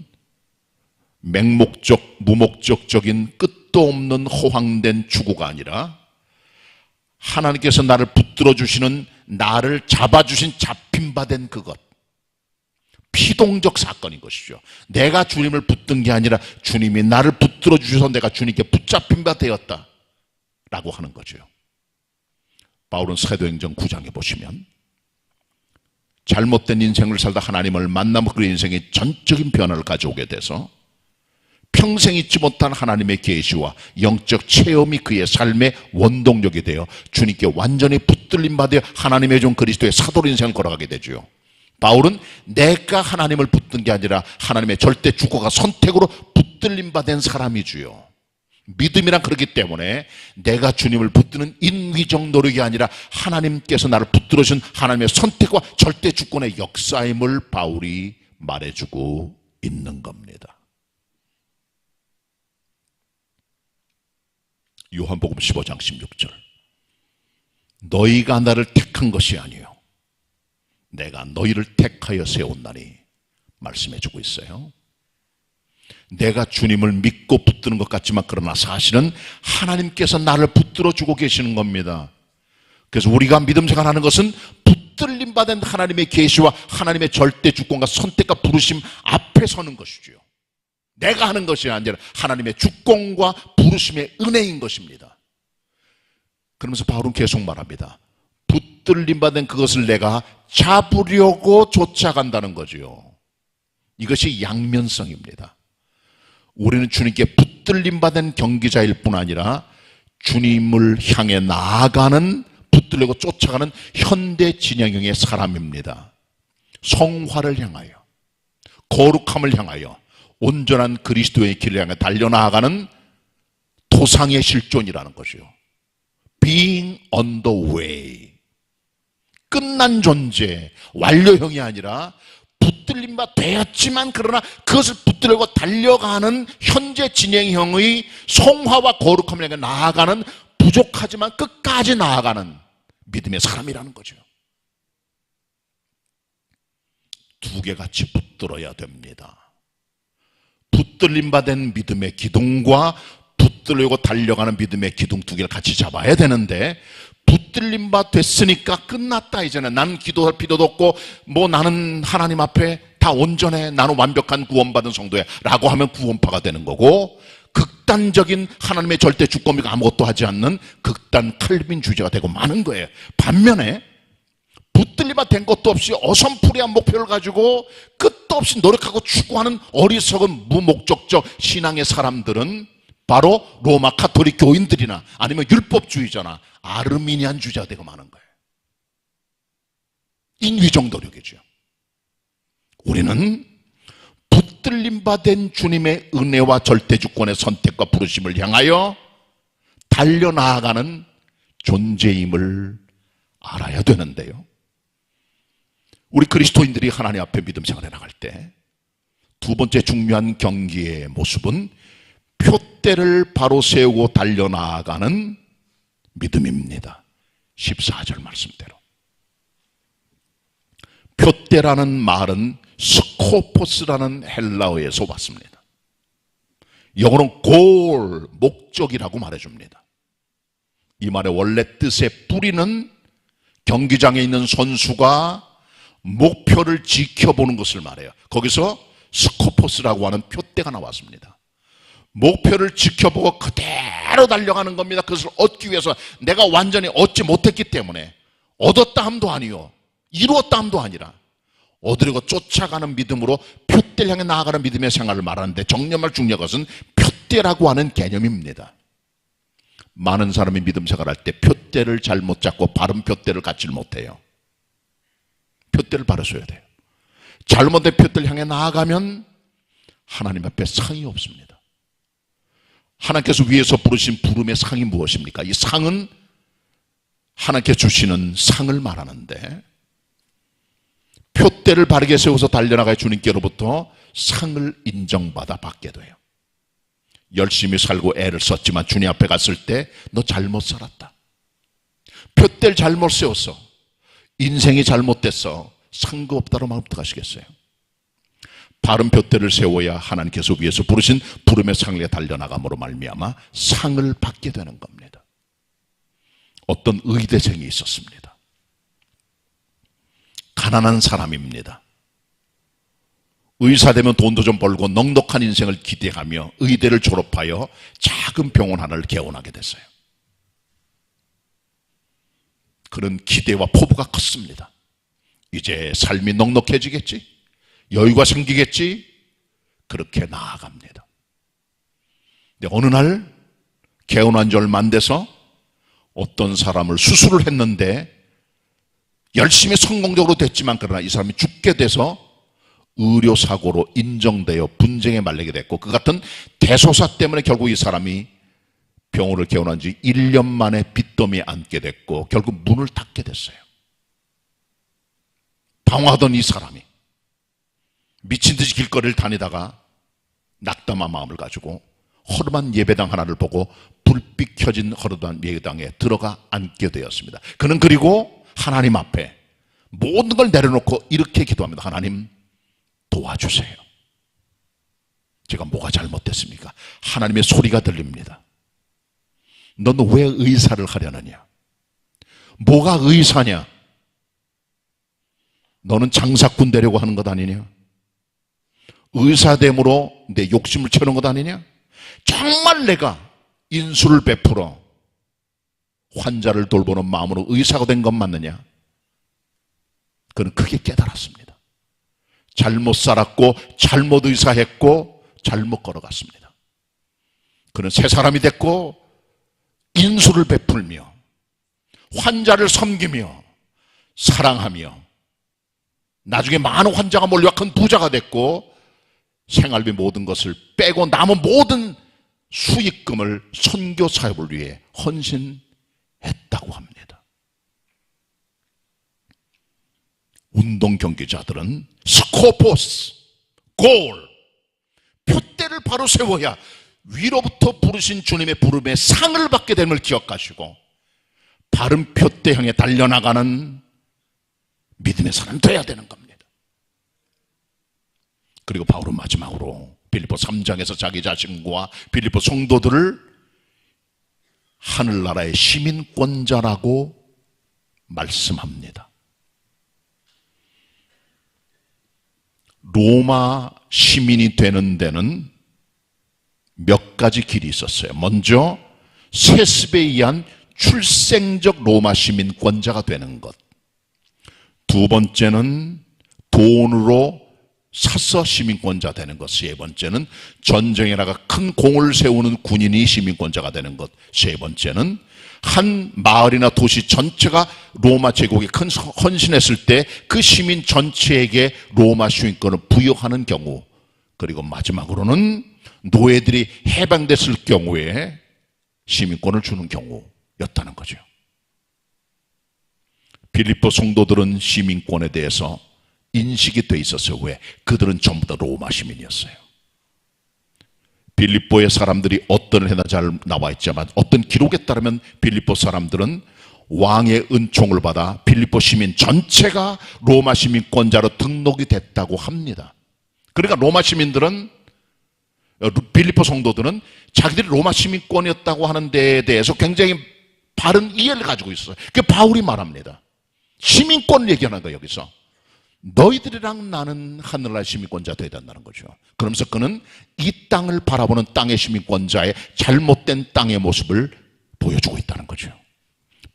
맹목적, 무목적적인 끝도 없는 허황된 추구가 아니라 하나님께서 나를 붙들어 주시는, 나를 잡아주신 잡힌 바 된 그것, 피동적 사건인 것이죠. 내가 주님을 붙든 게 아니라 주님이 나를 붙들어 주셔서 내가 주님께 붙잡힌 바 되었다 라고 하는 거죠. 바울은 사도행전 9장에 보시면 잘못된 인생을 살다 하나님을 만나면 그 인생의 전적인 변화를 가져오게 돼서 평생 잊지 못한 하나님의 계시와 영적 체험이 그의 삶의 원동력이 되어 주님께 완전히 붙들림 받아 하나님의 종 그리스도의 사도 인생을 걸어가게 되죠. 바울은 내가 하나님을 붙든 게 아니라 하나님의 절대 주권과 선택으로 붙들림 받은 사람이지요. 믿음이란 그렇기 때문에 내가 주님을 붙드는 인위적 노력이 아니라 하나님께서 나를 붙들어준 하나님의 선택과 절대 주권의 역사임을 바울이 말해주고 있는 겁니다. 요한복음 15장 16절. 너희가 나를 택한 것이 아니요 내가 너희를 택하여 세웠나니 말씀해주고 있어요. 내가 주님을 믿고 붙드는 것 같지만 그러나 사실은 하나님께서 나를 붙들어주고 계시는 겁니다. 그래서 우리가 믿음 생활하는 것은 붙들림 받은 하나님의 계시와 하나님의 절대 주권과 선택과 부르심 앞에 서는 것이죠. 내가 하는 것이 아니라 하나님의 주권과 부르심의 은혜인 것입니다. 그러면서 바울은 계속 말합니다. 붙들림 받은 그것을 내가 잡으려고 쫓아간다는 거지요. 이것이 양면성입니다. 우리는 주님께 붙들림 받은 경기자일 뿐 아니라 주님을 향해 나아가는, 붙들려고 쫓아가는 현대 진영형의 사람입니다. 성화를 향하여, 거룩함을 향하여, 온전한 그리스도의 길을 향해 달려나가는 도상의 실존이라는 것이요. Being on the way. 끝난 존재, 완료형이 아니라 붙들림 바 되었지만 그러나 그것을 붙들려고 달려가는 현재 진행형의 성화와 거룩함을 향해 나아가는, 부족하지만 끝까지 나아가는 믿음의 사람이라는 거죠. 두 개 같이 붙들어야 됩니다. 붙들림 받은 믿음의 기둥과 붙들려고 달려가는 믿음의 기둥 두 개를 같이 잡아야 되는데, 붙들림 바 됐으니까 끝났다, 이제는 나는 기도할 필요도 없고 뭐 나는 하나님 앞에 다 온전해, 나는 완벽한 구원받은 성도야 라고 하면 구원파가 되는 거고, 극단적인 하나님의 절대 주권이고 아무것도 하지 않는 극단 칼빈주의자가 되고 마는 거예요. 반면에 붙들림 바 된 것도 없이 어선풀이한 목표를 가지고 끝도 없이 노력하고 추구하는 어리석은 무목적적 신앙의 사람들은 바로 로마 가톨릭 교인들이나 아니면 율법주의자나 아르미니안주의자가 되고 마는 거예요. 인위적 노력이죠. 우리는 붙들림 받은 주님의 은혜와 절대주권의 선택과 부르심을 향하여 달려나가는 존재임을 알아야 되는데요. 우리 그리스도인들이 하나님 앞에 믿음 생활에 나갈 때 두 번째 중요한 경기의 모습은 표대를 바로 세우고 달려나가는 믿음입니다. 14절 말씀대로. 표대라는 말은 스코포스라는 헬라어에서 왔습니다. 영어로는 골, 목적이라고 말해줍니다. 이 말의 원래 뜻의 뿌리는 경기장에 있는 선수가 목표를 지켜보는 것을 말해요. 거기서 스코포스라고 하는 표대가 나왔습니다. 목표를 지켜보고 그대로 달려가는 겁니다. 그것을 얻기 위해서 내가 완전히 얻지 못했기 때문에 얻었다 함도 아니요, 이루었다 함도 아니라 얻으려고 쫓아가는 믿음으로 표대를 향해 나아가는 믿음의 생활을 말하는데, 정념할 중요한 것은 표대라고 하는 개념입니다. 많은 사람이 믿음 생활할 때 표대를 잘못 잡고 바른 표대를 갖지 못해요. 표대를 바로 써야 돼요. 잘못된 표대를 향해 나아가면 하나님 앞에 상이 없습니다. 하나님께서 위에서 부르신 부름의 상이 무엇입니까? 이 상은 하나님께 주시는 상을 말하는데, 표대를 바르게 세워서 달려나가야 주님께로부터 상을 인정받아 받게 돼요. 열심히 살고 애를 썼지만 주님 앞에 갔을 때 너 잘못 살았다, 표대를 잘못 세웠어, 인생이 잘못됐어, 상도 없다로 마음 어떡하시겠어요? 바른 표대를 세워야 하나님께서 위에서 부르신 부름의 상에 달려나감으로 말미암아 상을 받게 되는 겁니다. 어떤 의대생이 있었습니다. 가난한 사람입니다. 의사 되면 돈도 좀 벌고 넉넉한 인생을 기대하며 의대를 졸업하여 작은 병원 하나를 개원하게 됐어요. 그런 기대와 포부가 컸습니다. 이제 삶이 넉넉해지겠지, 여유가 생기겠지, 그렇게 나아갑니다. 근데 어느 날 개원한 지 얼마 안 돼서 어떤 사람을 수술을 했는데 열심히 성공적으로 됐지만, 그러나 이 사람이 죽게 돼서 의료사고로 인정되어 분쟁에 말리게 됐고, 그 같은 대소사 때문에 결국 이 사람이 병원을 개원한 지 1년 만에 빚더미에 앉게 됐고 결국 문을 닫게 됐어요. 방황하던 이 사람이 미친 듯이 길거리를 다니다가 낙담한 마음을 가지고 허름한 예배당 하나를 보고 불빛 켜진 허름한 예배당에 들어가 앉게 되었습니다. 그는 그리고 하나님 앞에 모든 걸 내려놓고 이렇게 기도합니다. 하나님 도와주세요. 제가 뭐가 잘못됐습니까? 하나님의 소리가 들립니다. 너는 왜 의사를 하려느냐? 뭐가 의사냐? 너는 장사꾼 되려고 하는 것 아니냐? 의사됨으로 내 욕심을 채우는 것 아니냐? 정말 내가 인수를 베풀어 환자를 돌보는 마음으로 의사가 된 것 맞느냐? 그는 크게 깨달았습니다. 잘못 살았고 잘못 의사했고 잘못 걸어갔습니다. 그는 새 사람이 됐고 인수를 베풀며 환자를 섬기며 사랑하며 나중에 많은 환자가 몰려 큰 부자가 됐고 생활비 모든 것을 빼고 남은 모든 수익금을 선교 사역을 위해 헌신했다고 합니다. 운동 경기자들은 스코포스, 골, 표대를 바로 세워야 위로부터 부르신 주님의 부름에 상을 받게 됨을 기억하시고 바른 표대 향해 달려나가는 믿음의 사람이 되어야 되는 겁니다. 그리고 바울은 마지막으로 빌립보 3장에서 자기 자신과 빌립보 성도들을 하늘나라의 시민권자라고 말씀합니다. 로마 시민이 되는 데는 몇 가지 길이 있었어요. 먼저 세습에 의한 출생적 로마 시민권자가 되는 것. 두 번째는 돈으로 사서 시민권자 되는 것. 세 번째는 전쟁에 나가 큰 공을 세우는 군인이 시민권자가 되는 것. 세 번째는 한 마을이나 도시 전체가 로마 제국에 큰 헌신했을 때 그 시민 전체에게 로마 시민권을 부여하는 경우. 그리고 마지막으로는 노예들이 해방됐을 경우에 시민권을 주는 경우였다는 거죠. 빌립보 성도들은 시민권에 대해서 인식이 돼 있었어요. 왜? 그들은 전부 다 로마 시민이었어요. 빌립보의 사람들이 어떤 해나 잘 나와 있지만 어떤 기록에 따르면 빌립보 사람들은 왕의 은총을 받아 빌립보 시민 전체가 로마 시민권자로 등록이 됐다고 합니다. 그러니까 로마 시민들은, 빌립보 성도들은 자기들이 로마 시민권이었다고 하는 데에 대해서 굉장히 바른 이해를 가지고 있어요. 그게 바울이 말합니다. 시민권 얘기하는 거예요. 여기서 너희들이랑 나는 하늘나라 시민권자 되어야 된다는 거죠. 그러면서 그는 이 땅을 바라보는 땅의 시민권자의 잘못된 땅의 모습을 보여주고 있다는 거죠.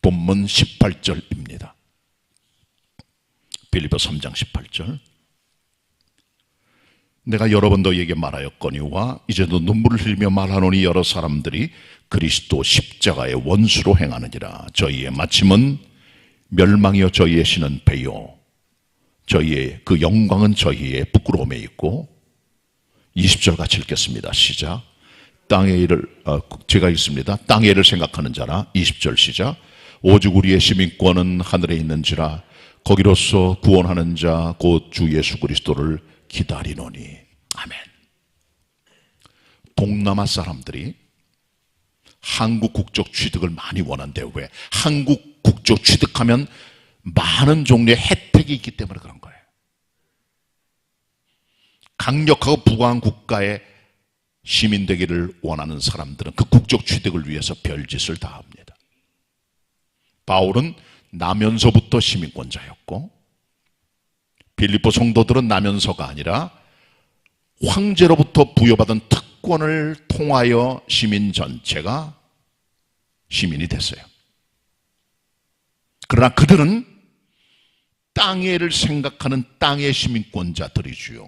본문 18절입니다. 빌립보 3장 18절. 내가 여러 번 너희에게 말하였거니와 이제도 눈물을 흘리며 말하노니 여러 사람들이 그리스도 십자가의 원수로 행하느니라. 저희의 마침은 멸망이요 저희의 신은 배요 저희의 그 영광은 저희의 부끄러움에 있고. 20절 같이 읽겠습니다. 시작. 땅의 일을 제가 읽습니다. 땅의 일을 생각하는 자라. 20절 시작. 오직 우리의 시민권은 하늘에 있는지라 거기로서 구원하는 자 곧 주 예수 그리스도를 기다리노니. 아멘. 동남아 사람들이 한국 국적 취득을 많이 원한대. 왜? 한국 국적 취득하면 많은 종류의 혜택이 있기 때문에 그런 거예요. 강력하고 부강한 국가의 시민 되기를 원하는 사람들은 그 국적 취득을 위해서 별짓을 다 합니다. 바울은 나면서부터 시민권자였고 빌립보 성도들은 나면서가 아니라 황제로부터 부여받은 특권을 통하여 시민 전체가 시민이 됐어요. 그러나 그들은 땅의 일을 생각하는 땅의 시민권자들이지요.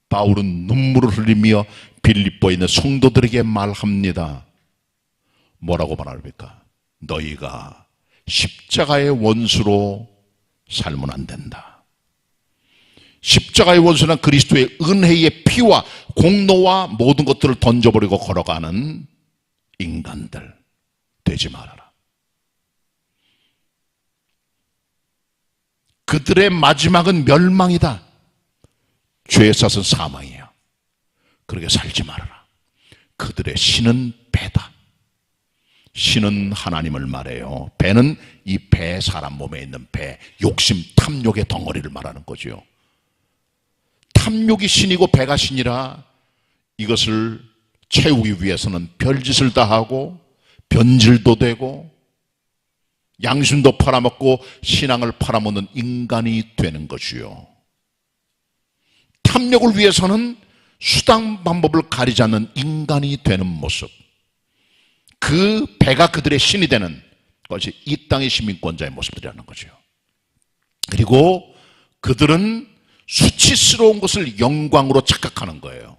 바울은 눈물을 흘리며 빌립보에 있는 성도들에게 말합니다. 뭐라고 말합니까? 너희가 십자가의 원수로 살면 안 된다. 십자가의 원수는 그리스도의 은혜의 피와 공로와 모든 것들을 던져버리고 걸어가는 인간들 되지 말아라. 그들의 마지막은 멸망이다. 죄의 삿은 사망이야. 그렇게 살지 말아라. 그들의 신은 배다. 신은 하나님을 말해요. 배는 이 배, 사람 몸에 있는 배, 욕심, 탐욕의 덩어리를 말하는 거죠. 탐욕이 신이고 배가 신이라 이것을 채우기 위해서는 별짓을 다 하고 변질도 되고 양심도 팔아먹고 신앙을 팔아먹는 인간이 되는 것이요. 탐욕을 위해서는 수단 방법을 가리지 않는 인간이 되는 모습. 그 배가 그들의 신이 되는 것이 이 땅의 시민권자의 모습들이라는 거죠. 그리고 그들은 수치스러운 것을 영광으로 착각하는 거예요.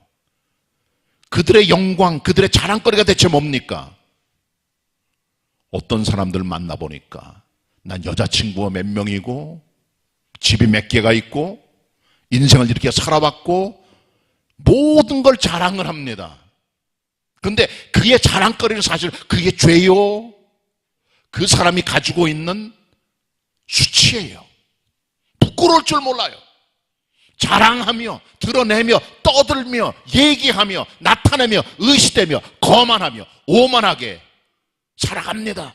그들의 영광, 그들의 자랑거리가 대체 뭡니까? 어떤 사람들 만나보니까 난 여자친구가 몇 명이고 집이 몇 개가 있고 인생을 이렇게 살아봤고 모든 걸 자랑을 합니다. 그런데 그의 자랑거리는 사실 그게 죄요. 그 사람이 가지고 있는 수치예요. 부끄러울 줄 몰라요. 자랑하며 드러내며 떠들며 얘기하며 나타내며 의시되며 거만하며 오만하게 살아갑니다.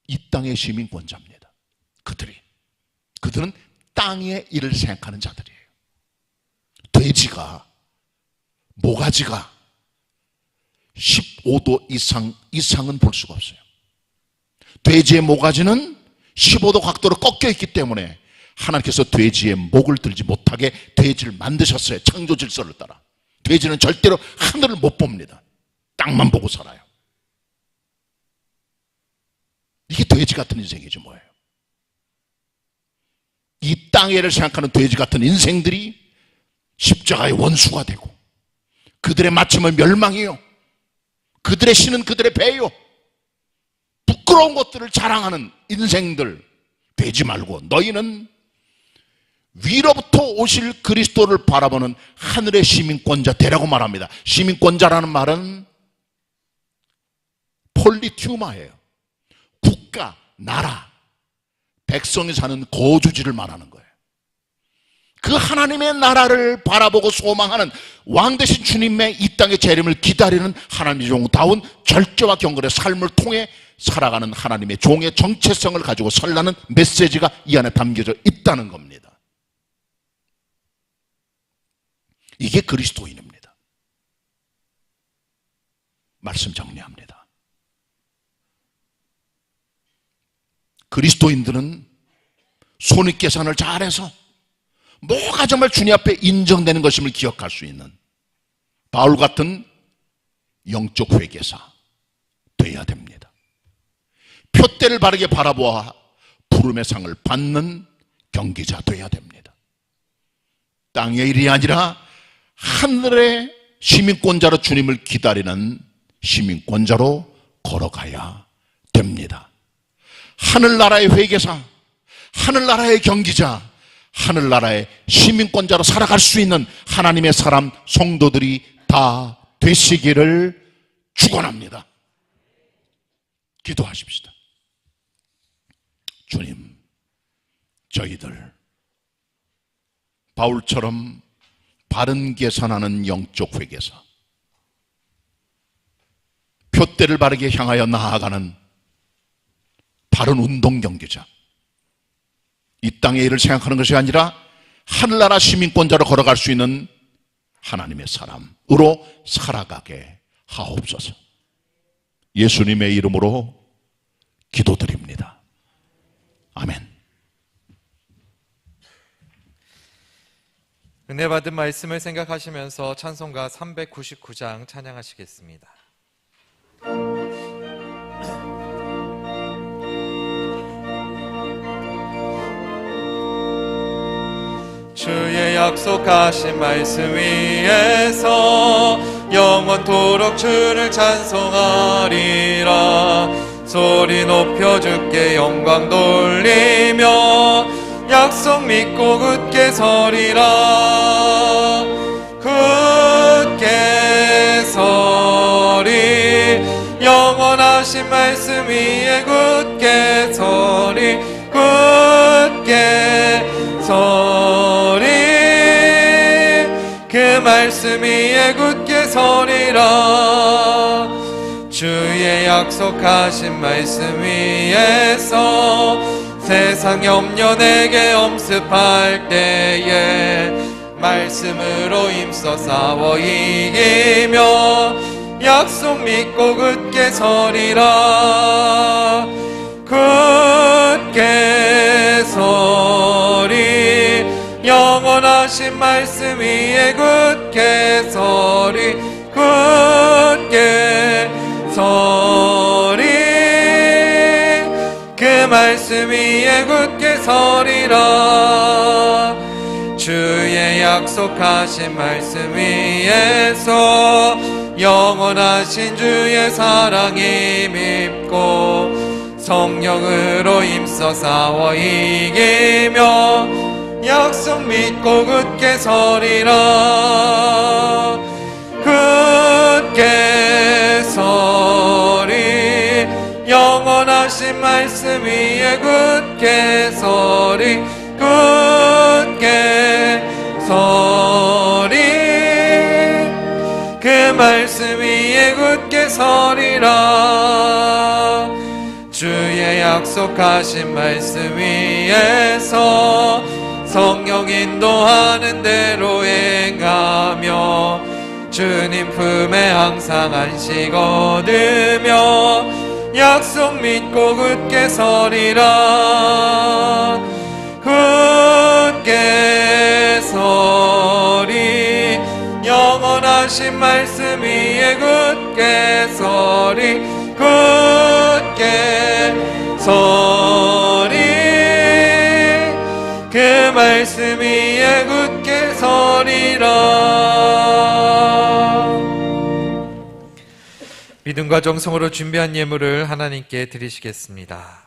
이 땅의 시민권자입니다. 그들은 땅의 일을 생각하는 자들이에요. 돼지가, 모가지가 15도 이상은 볼 수가 없어요. 돼지의 모가지는 15도 각도로 꺾여 있기 때문에 하나님께서 돼지의 목을 들지 못하게 돼지를 만드셨어요. 창조 질서를 따라. 돼지는 절대로 하늘을 못 봅니다. 땅만 보고 살아요. 이게 돼지 같은 인생이지 뭐예요. 이 땅의 일을 생각하는 돼지 같은 인생들이 십자가의 원수가 되고 그들의 마침은 멸망이요. 그들의 신은 그들의 배요. 부끄러운 것들을 자랑하는 인생들 되지 말고 너희는 위로부터 오실 그리스도를 바라보는 하늘의 시민권자 되라고 말합니다. 시민권자라는 말은 폴리튜마예요. 국가, 나라, 백성이 사는 거주지를 말하는 거예요. 그 하나님의 나라를 바라보고 소망하는 왕 되신 주님의 이 땅의 재림을 기다리는 하나님의 종다운 절제와 경건의 삶을 통해 살아가는 하나님의 종의 정체성을 가지고 설라는 메시지가 이 안에 담겨져 있다는 겁니다. 이게 그리스도인입니다. 말씀 정리합니다. 그리스도인들은 손익계산을 잘해서 뭐가 정말 주님 앞에 인정되는 것임을 기억할 수 있는 바울 같은 영적 회개사 되어야 됩니다. 표대를 바르게 바라보아 부름의 상을 받는 경기자 되어야 됩니다. 땅의 일이 아니라 하늘의 시민권자로 주님을 기다리는 시민권자로 걸어가야 됩니다. 하늘나라의 회개사, 하늘나라의 경기자, 하늘나라의 시민권자로 살아갈 수 있는 하나님의 사람 성도들이 다 되시기를 축원합니다. 기도하십시다. 주님, 저희들 바울처럼 바른 계산하는 영적 회개사, 표대를 바르게 향하여 나아가는 바른 운동 경기자, 이 땅의 일을 생각하는 것이 아니라 하늘나라 시민권자로 걸어갈 수 있는 하나님의 사람으로 살아가게 하옵소서. 예수님의 이름으로 기도드립니다. 아멘. 은혜 받은 말씀을 생각하시면서 찬송가 399장 찬양하시겠습니다. 주의 약속하신 말씀 위에서 영원토록 주를 찬송하리라. 소리 높여 주께 영광 돌리며 약속 믿고 굳게 서리라. 굳게 서리, 영원하신 말씀 위에 굳게 서리. 굳게 서리, 그 말씀 위에 굳게 서리라. 주의 약속하신 말씀 위에서 세상 염려 내게 엄습할 때에 말씀으로 힘써 싸워 이기며 약속 믿고 굳게 서리라. 굳게 서리, 영원하신 말씀 위에 굳게 서리. 굳게 서리, 그 말씀 위에 굳게 서리라. 주의 약속하신 말씀 위에서 영원하신 주의 사랑이 밉고 성령으로 힘써 싸워 이기며 약속 믿고 굳게 서리라. 굳게 서리, 영원하신 말씀 위에 굳게 서리. 굳게 서리, 그 말씀 위에 굳게 서리라. 주의 약속하신 말씀 위에서 성령 인도하는 대로 행하며 주님 품에 항상 안식 얻으며 약속 믿고 굳게 서리라. 굳게 서리, 영원하신 말씀 위에 굳게 서리. 굳게 서리, 그 말씀 위에 굳게 서리라. 믿음과 정성으로 준비한 예물을 하나님께 드리시겠습니다.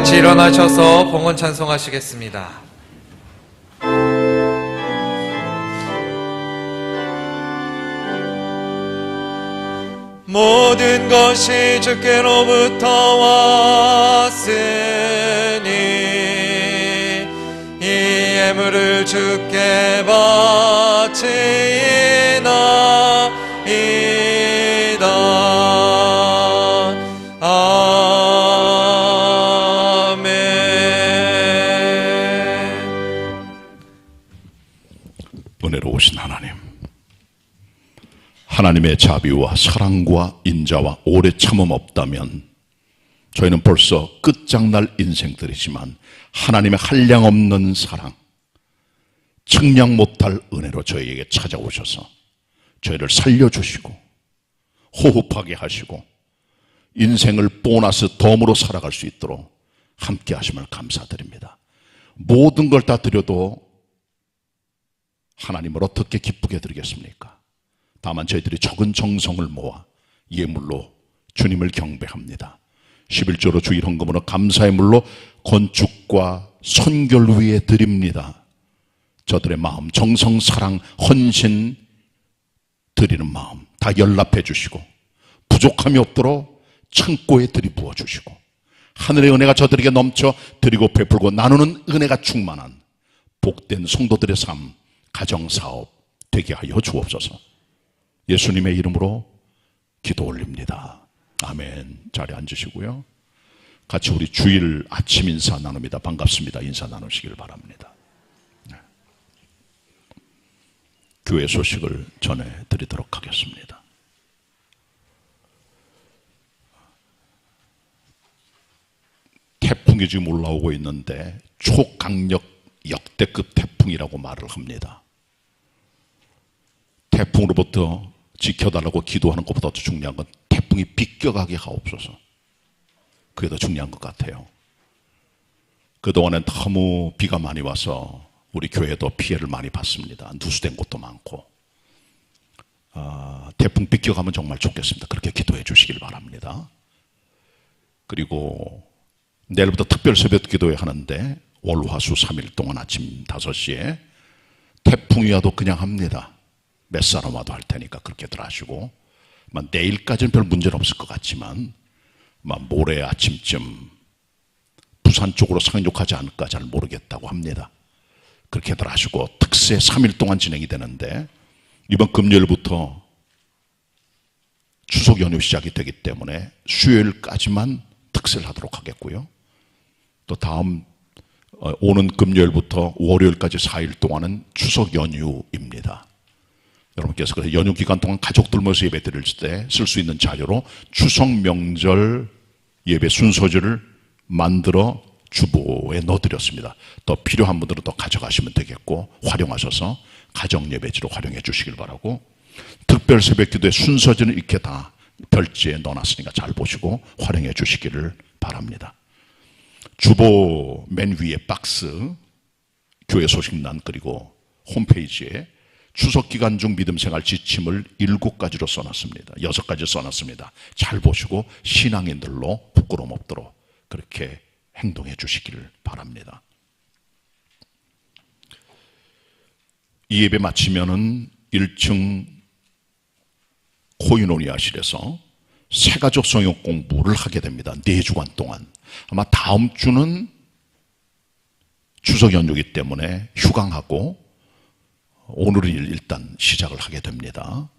같이 일어나셔서 봉헌 찬송하시겠습니다. 모든 것이 주께로부터 왔으니 이 예물을 주께 바치나이다. 아멘. 은혜로우신 하나님의 자비와 사랑과 인자와 오래 참음 없다면 저희는 벌써 끝장날 인생들이지만 하나님의 한량없는 사랑, 측량 못할 은혜로 저희에게 찾아오셔서 저희를 살려주시고 호흡하게 하시고 인생을 보너스 덤으로 살아갈 수 있도록 함께 하심을 감사드립니다. 모든 걸 다 드려도 하나님을 어떻게 기쁘게 드리겠습니까? 다만 저희들이 적은 정성을 모아 예물로 주님을 경배합니다. 11조로 주일 헌금으로 감사의 물로 건축과 선결 위에 드립니다. 저들의 마음, 정성, 사랑, 헌신 드리는 마음 다 연락해 주시고 부족함이 없도록 창고에 들이부어 주시고 하늘의 은혜가 저들에게 넘쳐 드리고 베풀고 나누는 은혜가 충만한 복된 성도들의 삶, 가정사업 되게 하여 주옵소서. 예수님의 이름으로 기도 올립니다. 아멘. 자리에 앉으시고요. 같이 우리 주일 아침 인사 나눕니다. 반갑습니다. 인사 나누시길 바랍니다. 네. 교회 소식을 전해드리도록 하겠습니다. 태풍이 지금 올라오고 있는데 초강력 역대급 태풍이라고 말을 합니다. 태풍으로부터 지켜달라고 기도하는 것보다 더 중요한 건 태풍이 비껴가게 하옵소서. 그게 더 중요한 것 같아요. 그동안엔 너무 비가 많이 와서 우리 교회도 피해를 많이 받습니다. 누수된 곳도 많고. 태풍 비껴가면 정말 좋겠습니다. 그렇게 기도해 주시길 바랍니다. 그리고 내일부터 특별 새벽 기도회 하는데 월, 화, 수 3일 동안 아침 5시에 태풍이 와도 그냥 합니다. 몇 사람 와도 할 테니까 그렇게들 하시고 내일까지는 별 문제는 없을 것 같지만 모레 아침쯤 부산 쪽으로 상륙하지 않을까 잘 모르겠다고 합니다. 그렇게들 하시고 특세 3일 동안 진행이 되는데 이번 금요일부터 추석 연휴 시작이 되기 때문에 수요일까지만 특세를 하도록 하겠고요. 또 다음 오는 금요일부터 월요일까지 4일 동안은 추석 연휴입니다. 여러분께서 그래서 연휴 기간 동안 가족들 모여서 예배 드릴 때 쓸 수 있는 자료로 추석 명절 예배 순서지를 만들어 주보에 넣어드렸습니다. 더 필요한 분들은 더 가져가시면 되겠고 활용하셔서 가정 예배지로 활용해 주시길 바라고, 특별 새벽 기도의 순서지는 이렇게 다 별지에 넣어놨으니까 잘 보시고 활용해 주시기를 바랍니다. 주보 맨 위에 박스 교회 소식란 그리고 홈페이지에 추석 기간 중 믿음 생활 지침을 7가지로 써놨습니다. 6가지 써놨습니다. 잘 보시고 신앙인들로 부끄러움 없도록 그렇게 행동해 주시기를 바랍니다. 이 예배 마치면은 1층 코이노니아실에서 새가족 성역 공부를 하게 됩니다. 4주간 동안. 아마 다음 주는 추석 연휴이기 때문에 휴강하고 오늘은 일단 시작을 하게 됩니다.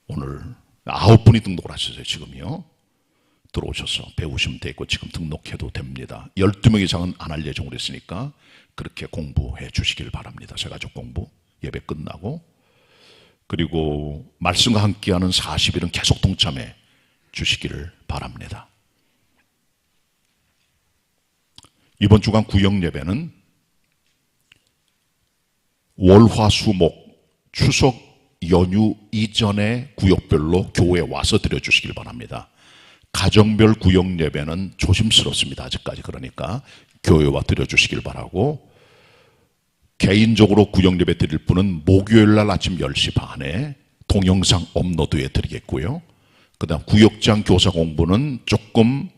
오늘 9분이 등록을 하셨어요. 지금요. 들어오셔서 배우시면 되고 지금 등록해도 됩니다. 12명 이상은 안 할 예정으로 했으니까 그렇게 공부해 주시길 바랍니다. 새가족 공부 예배 끝나고, 그리고 말씀과 함께하는 40일은 계속 동참해 주시기를 바랍니다. 이번 주간 구역 예배는 월화수목 추석 연휴 이전에 구역별로 교회에 와서 드려주시길 바랍니다. 가정별 구역 예배는 조심스럽습니다. 아직까지. 그러니까 교회와 드려주시길 바라고, 개인적으로 구역 예배 드릴 분은 목요일날 아침 10시 반에 동영상 업로드해 드리겠고요. 그 다음 구역장 교사 공부는 조금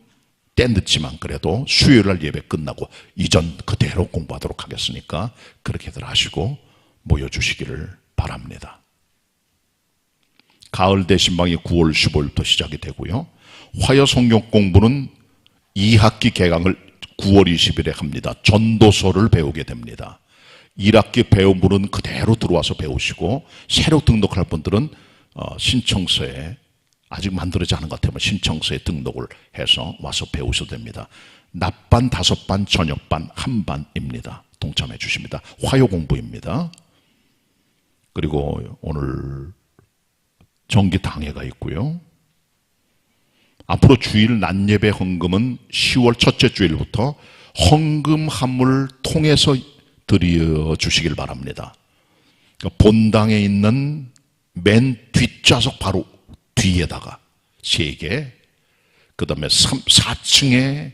때 늦지만 그래도 수요일날 예배 끝나고 이전 그대로 공부하도록 하겠으니까 그렇게들 하시고 모여주시기를 바랍니다. 가을 대신방이 9월 15일부터 시작이 되고요. 화요 성경 공부는 2학기 개강을 9월 20일에 합니다. 전도서를 배우게 됩니다. 1학기 배운 분은 그대로 들어와서 배우시고 새로 등록할 분들은 신청서에 아직 만들어지지 않은 것 같으면 신청서에 등록을 해서 와서 배우셔도 됩니다. 낮반, 5반, 저녁반, 1반입니다. 동참해 주십니다. 화요 공부입니다. 그리고 오늘 정기 당회가 있고요. 앞으로 주일 낮예배 헌금은 10월 첫째 주일부터 헌금 함을 통해서 드려주시길 바랍니다. 본당에 있는 맨 뒷좌석 바로 뒤에다가 3개, 그 다음에 4층에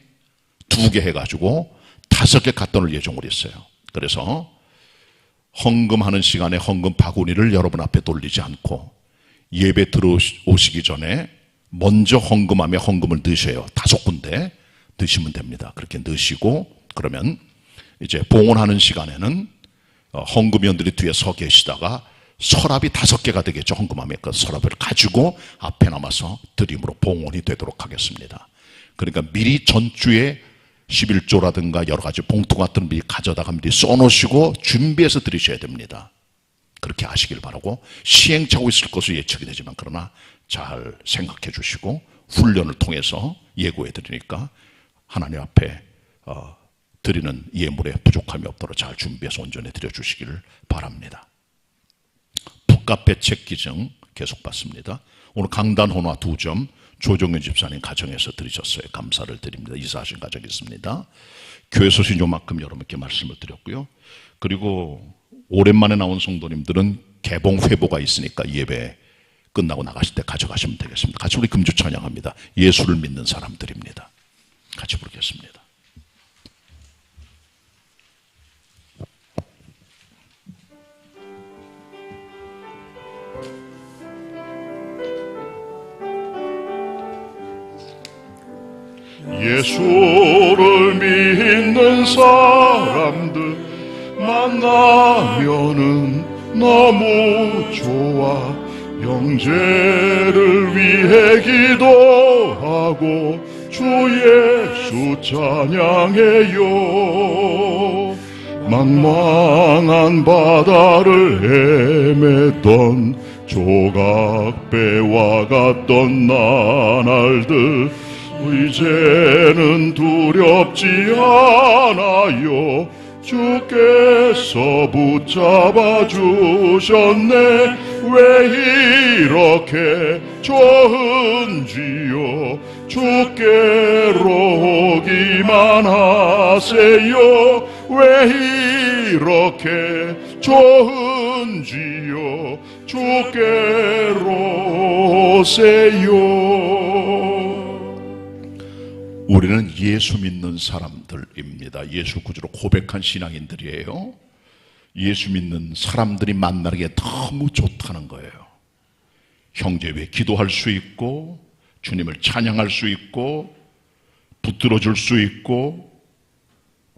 2개 해가지고 5개 갖다 놓을 예정으로 있어요. 그래서 헌금하는 시간에 헌금 바구니를 여러분 앞에 돌리지 않고 예배 들어오시기 전에 먼저 헌금함에 헌금을 넣으셔요. 5군데 넣으시면 됩니다. 그렇게 넣으시고 그러면 이제 봉헌하는 시간에는 헌금위원들이 뒤에 서 계시다가 서랍이 5개가 되겠죠. 헌금함에 그 서랍을 가지고 앞에 남아서 드림으로 봉헌이 되도록 하겠습니다. 그러니까 미리 전주에 11조라든가 여러 가지 봉투 같은 걸 미리 가져다가 미리 써놓으시고 준비해서 드리셔야 됩니다. 그렇게 하시길 바라고 시행착오 있을 것으로 예측이 되지만 그러나 잘 생각해 주시고 훈련을 통해서 예고해 드리니까 하나님 앞에 드리는 예물에 부족함이 없도록 잘 준비해서 온전히 드려주시기를 바랍니다. 북카페 책 기증 계속 받습니다. 오늘 강단 혼화 2점 조정현 집사님 가정에서 드리셨어요. 감사를 드립니다. 이사하신 가정이 있습니다. 교회 소신 요만큼 여러분께 말씀을 드렸고요. 그리고 오랜만에 나온 성도님들은 개봉 회보가 있으니까 예배 끝나고 나가실 때 가져가시면 되겠습니다. 같이 우리 금주 찬양합니다. 예수를 믿는 사람들입니다. 같이 부르겠습니다. 예수를 믿는 사람들 만나면은 너무 좋아. 형제를 위해 기도하고 주 예수 찬양해요. 망망한 바다를 헤맸던 조각배와 같던 나날들 이제는 두렵지 않아요. 주께서 붙잡아 주셨네. 왜 이렇게 좋은지요. 주께로 오기만 하세요. 왜 이렇게 좋은지요. 주께로 오세요. 우리는 예수 믿는 사람들입니다. 예수 구주로 고백한 신앙인들이에요. 예수 믿는 사람들이 만나는 게 너무 좋다는 거예요. 형제 위에 기도할 수 있고 주님을 찬양할 수 있고 붙들어 줄 수 있고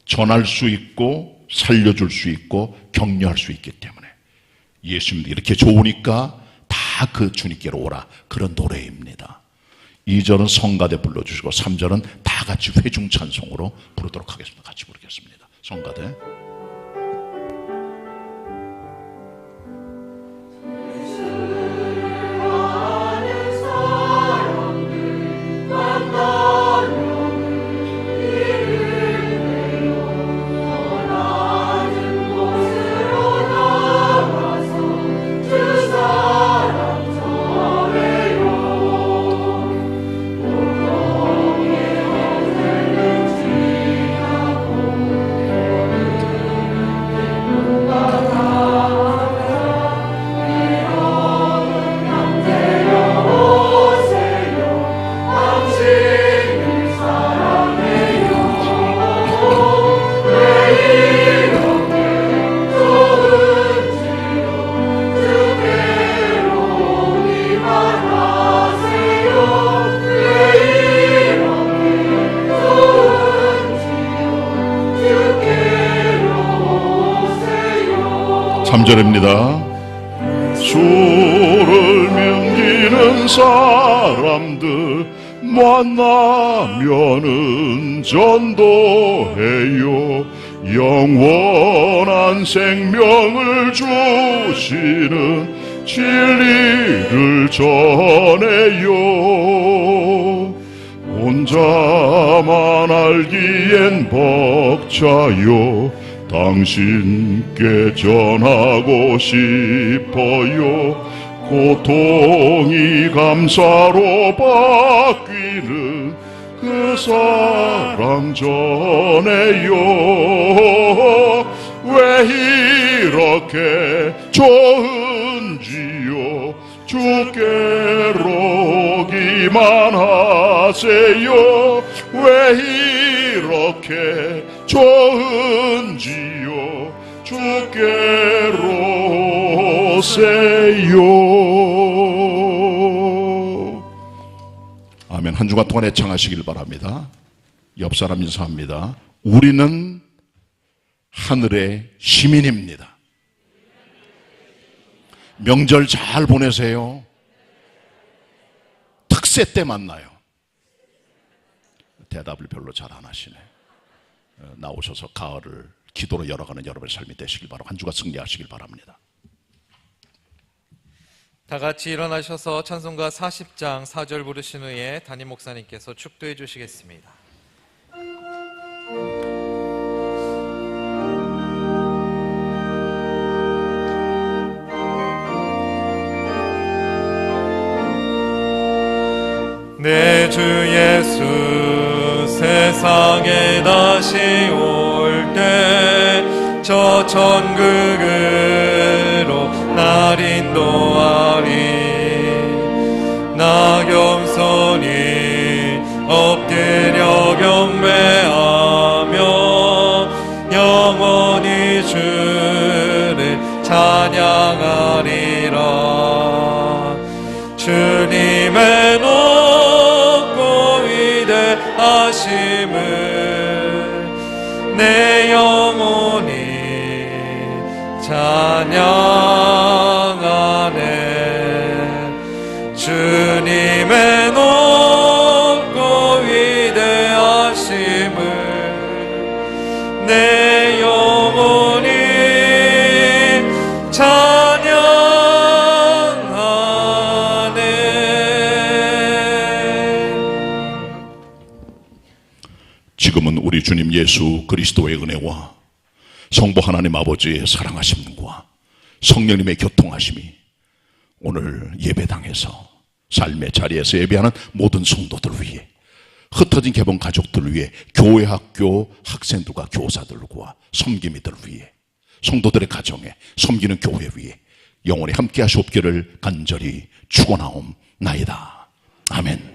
전할 수 있고 살려줄 수 있고 격려할 수 있기 때문에 예수님도 이렇게 좋으니까 다 그 주님께로 오라, 그런 노래입니다. 2절은 성가대 불러주시고 3절은 다 같이 회중 찬송으로 부르도록 하겠습니다. 같이 부르겠습니다. 성가대. 3절입니다. 주를 섬기는 사람들 만나면은 전도해요. 영원한 생명을 주시는 진리를 전해요. 혼자만 알기엔 벅차요. 당신께 전하고 싶어요. 고통이 감사로 바뀌는 그 사랑 전해요. 왜 이렇게 좋은지요. 주께로 오기만 하세요. 왜 이렇게 좋은지요. 주께로 오세요. 아멘. 한 주간 동안 애청하시길 바랍니다. 옆 사람 인사합니다. 우리는 하늘의 시민입니다. 명절 잘 보내세요. 특세 때 만나요. 대답을 별로 잘 안 하시네. 나오셔서 가을을 기도로 열어가는 여러분의 삶이 되시길 바라고 한 주가 승리하시길 바랍니다. 다 같이 일어나셔서 찬송가 40장 4절 부르신 후에 담임 목사님께서 축도해 주시겠습니다. 내 주 예수 세상에 다시 올 때 저 천국으로 날 인도하리. 나 겸손히 엎드려 경배하며 영원히 주를 찬양하리라. 주님의 높고 위대하심을 내 영혼이 찬양하네. 주님의 높고 위대하심을 내 영혼이 찬양하네. 지금은 우리 주님 예수 그리스도의 은혜와 성부 하나님 아버지의 사랑하심과 성령님의 교통하심이 오늘 예배당에서 삶의 자리에서 예배하는 모든 성도들 위해, 흩어진 개봉 가족들 위해, 교회 학교 학생들과 교사들과 섬김이들 위해, 성도들의 가정에, 섬기는 교회 위에 영원히 함께 하시옵기를 간절히 축원하옵나이다. 아멘.